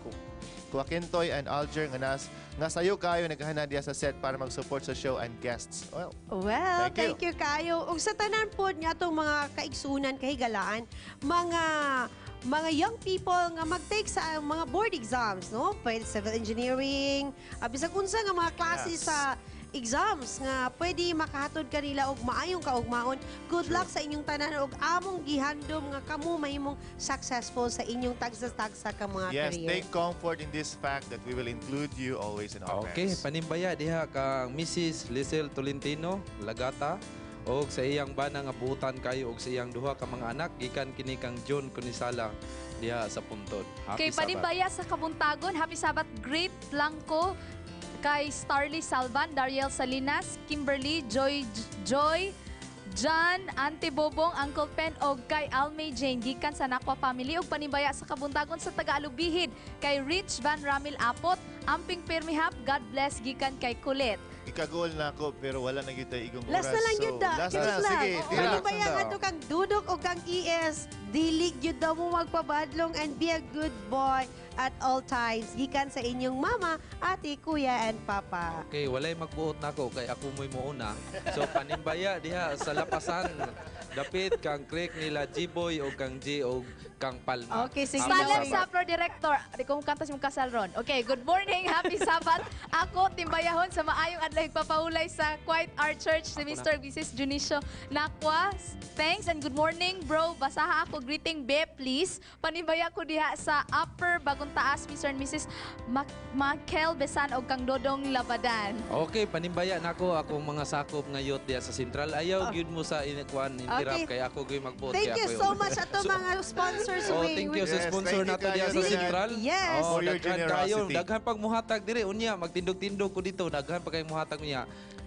Kuakintoy and Alger nga sayo kayo naghahanad diya sa set para mag-support sa show and guests. Well, Thank you kayo. Ug sa tanan pod nga atong mga kaigsunan kahigalaan, mga young people nga mag-take sa mga board exams, no? Pwede civil engineering, bisag unsa nga mga klase sa exams nga pwede makahatod kanila og maayong kaugmaon. Good luck sa inyong tanan og among gihandom nga kamo mahimong successful sa inyong tagsa-tagsa ka mga yes, career. take comfort in this fact that we will include you always in our Okay, prayers. panimbaya diha kang Mrs. Lizel Tolentino, Lagata. Og sa iyang bana nga buutan kayo og sa iyang duha ka mga anak gikan kini kang John Kunisala diha sa Puntod. Happy Kay panibaya sa Kabuntagon, happy Sabbath. Great Blanco, kay Starly Salvan, Dariel Salinas, Kimberly, Joy, John, Auntie Bobong, Uncle Pen, og kay Almay Jane, gikan sa Nakwa family, og panibaya sa Kabuntagon sa Tagalubihid, kay Rich Van Ramil Apot, Amping Permihap, God bless, gikan kay Kulit. Ikagol na ako pero wala na gyud igong oras. Last na lang yun da. Last Last na. Sige, tira. Ano ba yan ato kang Dudok o kang ES? Dili yun daw mo magpabadlong and be a good boy at all times. Gikan sa inyong mama, ate, kuya, and papa. Okay, walay magbuot nako kay ako mo'y muuna. So panimbaya diha sa lapasan. Dapit kang Craig nila G-Boy o kang G o kang Palma. Okay, sige. Silent Sapper Director. Di ko kantas yung kasal ron. Okay, good morning. Happy Sabbath. Ako, timbayahon sa maayong adlaw papahulay sa Quiet Art Church si Mr. Mrs. Junicio Nakwa. Thanks and good morning, bro. Basaha ako. Greeting, babe, please. Panibaya ko diha sa Upper Bagong Taas, Mr. and Mrs. Makel Besan o kang Dodong Labadan. Okay, panimbaya nako akong mga sakop nga youth diha sa Central. Ayaw gyud mo sa inekwan intirap kay ako gyud magbuot kay Thank you ako. so much ato mga sponsors. Thank you sa sponsor nato diha sa Central. Yes. Oh, For your daghan kayo, generosity. daghan pag muhatag dire unya magtindog-tindog ko dito, daghan pa kay muhatag niya.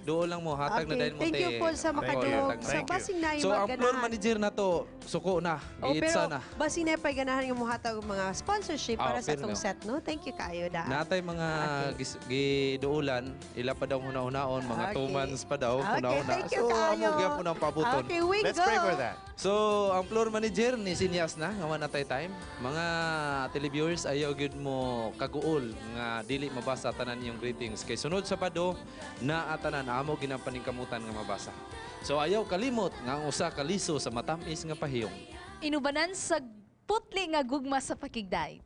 Doon lang mo, hatag na dahil mo Thank you po sa makadungog. Sa basing na yung So, ang floor magganahan. manager na to, suko na. Iitsa Pero na. basing na yung ganahan yung muhatag mga sponsorship para sa pero itong no. set, no? Thank you kayo, da. Natay mga giduulan, ila pa daw hunaon, mga 2 months pa daw, Okay, thank you So, kayo. amo gyapon ang pabuton. Okay, we Let's go. pray for that. So, ang floor manager ni Sinyas na, nga natay time. Mga televiewers, ayaw gyud mo kaguol nga dili mabasa tanan yung greetings. Kay sunod sa pado, na atanan amo ginampaning kamutan nga mabasa. So, ayaw kalimot nga ang usa kaliso sa matamis nga pahiyong. Inubanan sa putli nga gugma sa pakigday.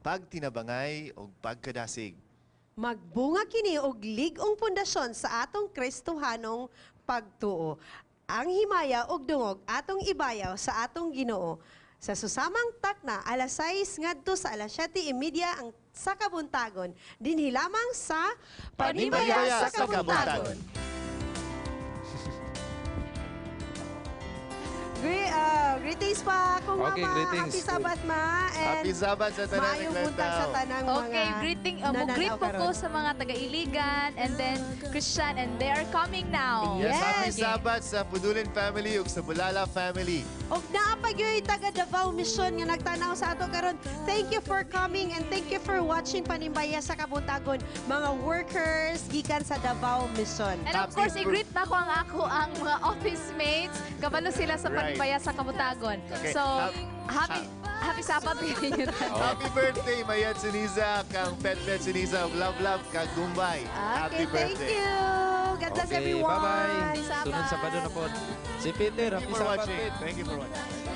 Pagtinabangay o pagkadasig. Magbunga kini og lig-ong pundasyon sa atong Kristohanong pagtuo. Ang himaya og dungog atong ibayaw sa atong Ginoo. Sa susamang takna, alas 6 ngadto sa alas 7:30 ang sa kabuntagon. Dinhi lamang sa Panimbayas sa Kabuntagon. Greetings pa kung Okay, mama. greetings. Happy Sabat, ma. And Happy Sabat sa tanan maayong ng buntag sa tanang Okay, mga greet nananaw po ko karon. sa mga taga-Iligan and then Christian and they are coming now. Yes, happy Yes. Sabat sa Pudulin family ug sa Bulala family. Og naapag yoy taga Davao Mission nga nagtanaw sa ato karon. Thank you for coming and thank you for watching Panimbaya sa Kabuntagon. Mga workers gikan sa Davao Mission. And of course, i-greet na ko ang mga office mates. Kabalo sila sa Right. Panibaya sa Kabutagon. Okay. So, happy Sabat kayo. Happy birthday, Mayat Siniza, kang Pet Siniza, ug love, kag Gumbay. Happy Okay, thank birthday. you. God bless Okay, everyone. bye-bye. Sabat. Sunod sa pado na po. Si Peter, Thank happy you for Sabat. watching. Thank you for watching.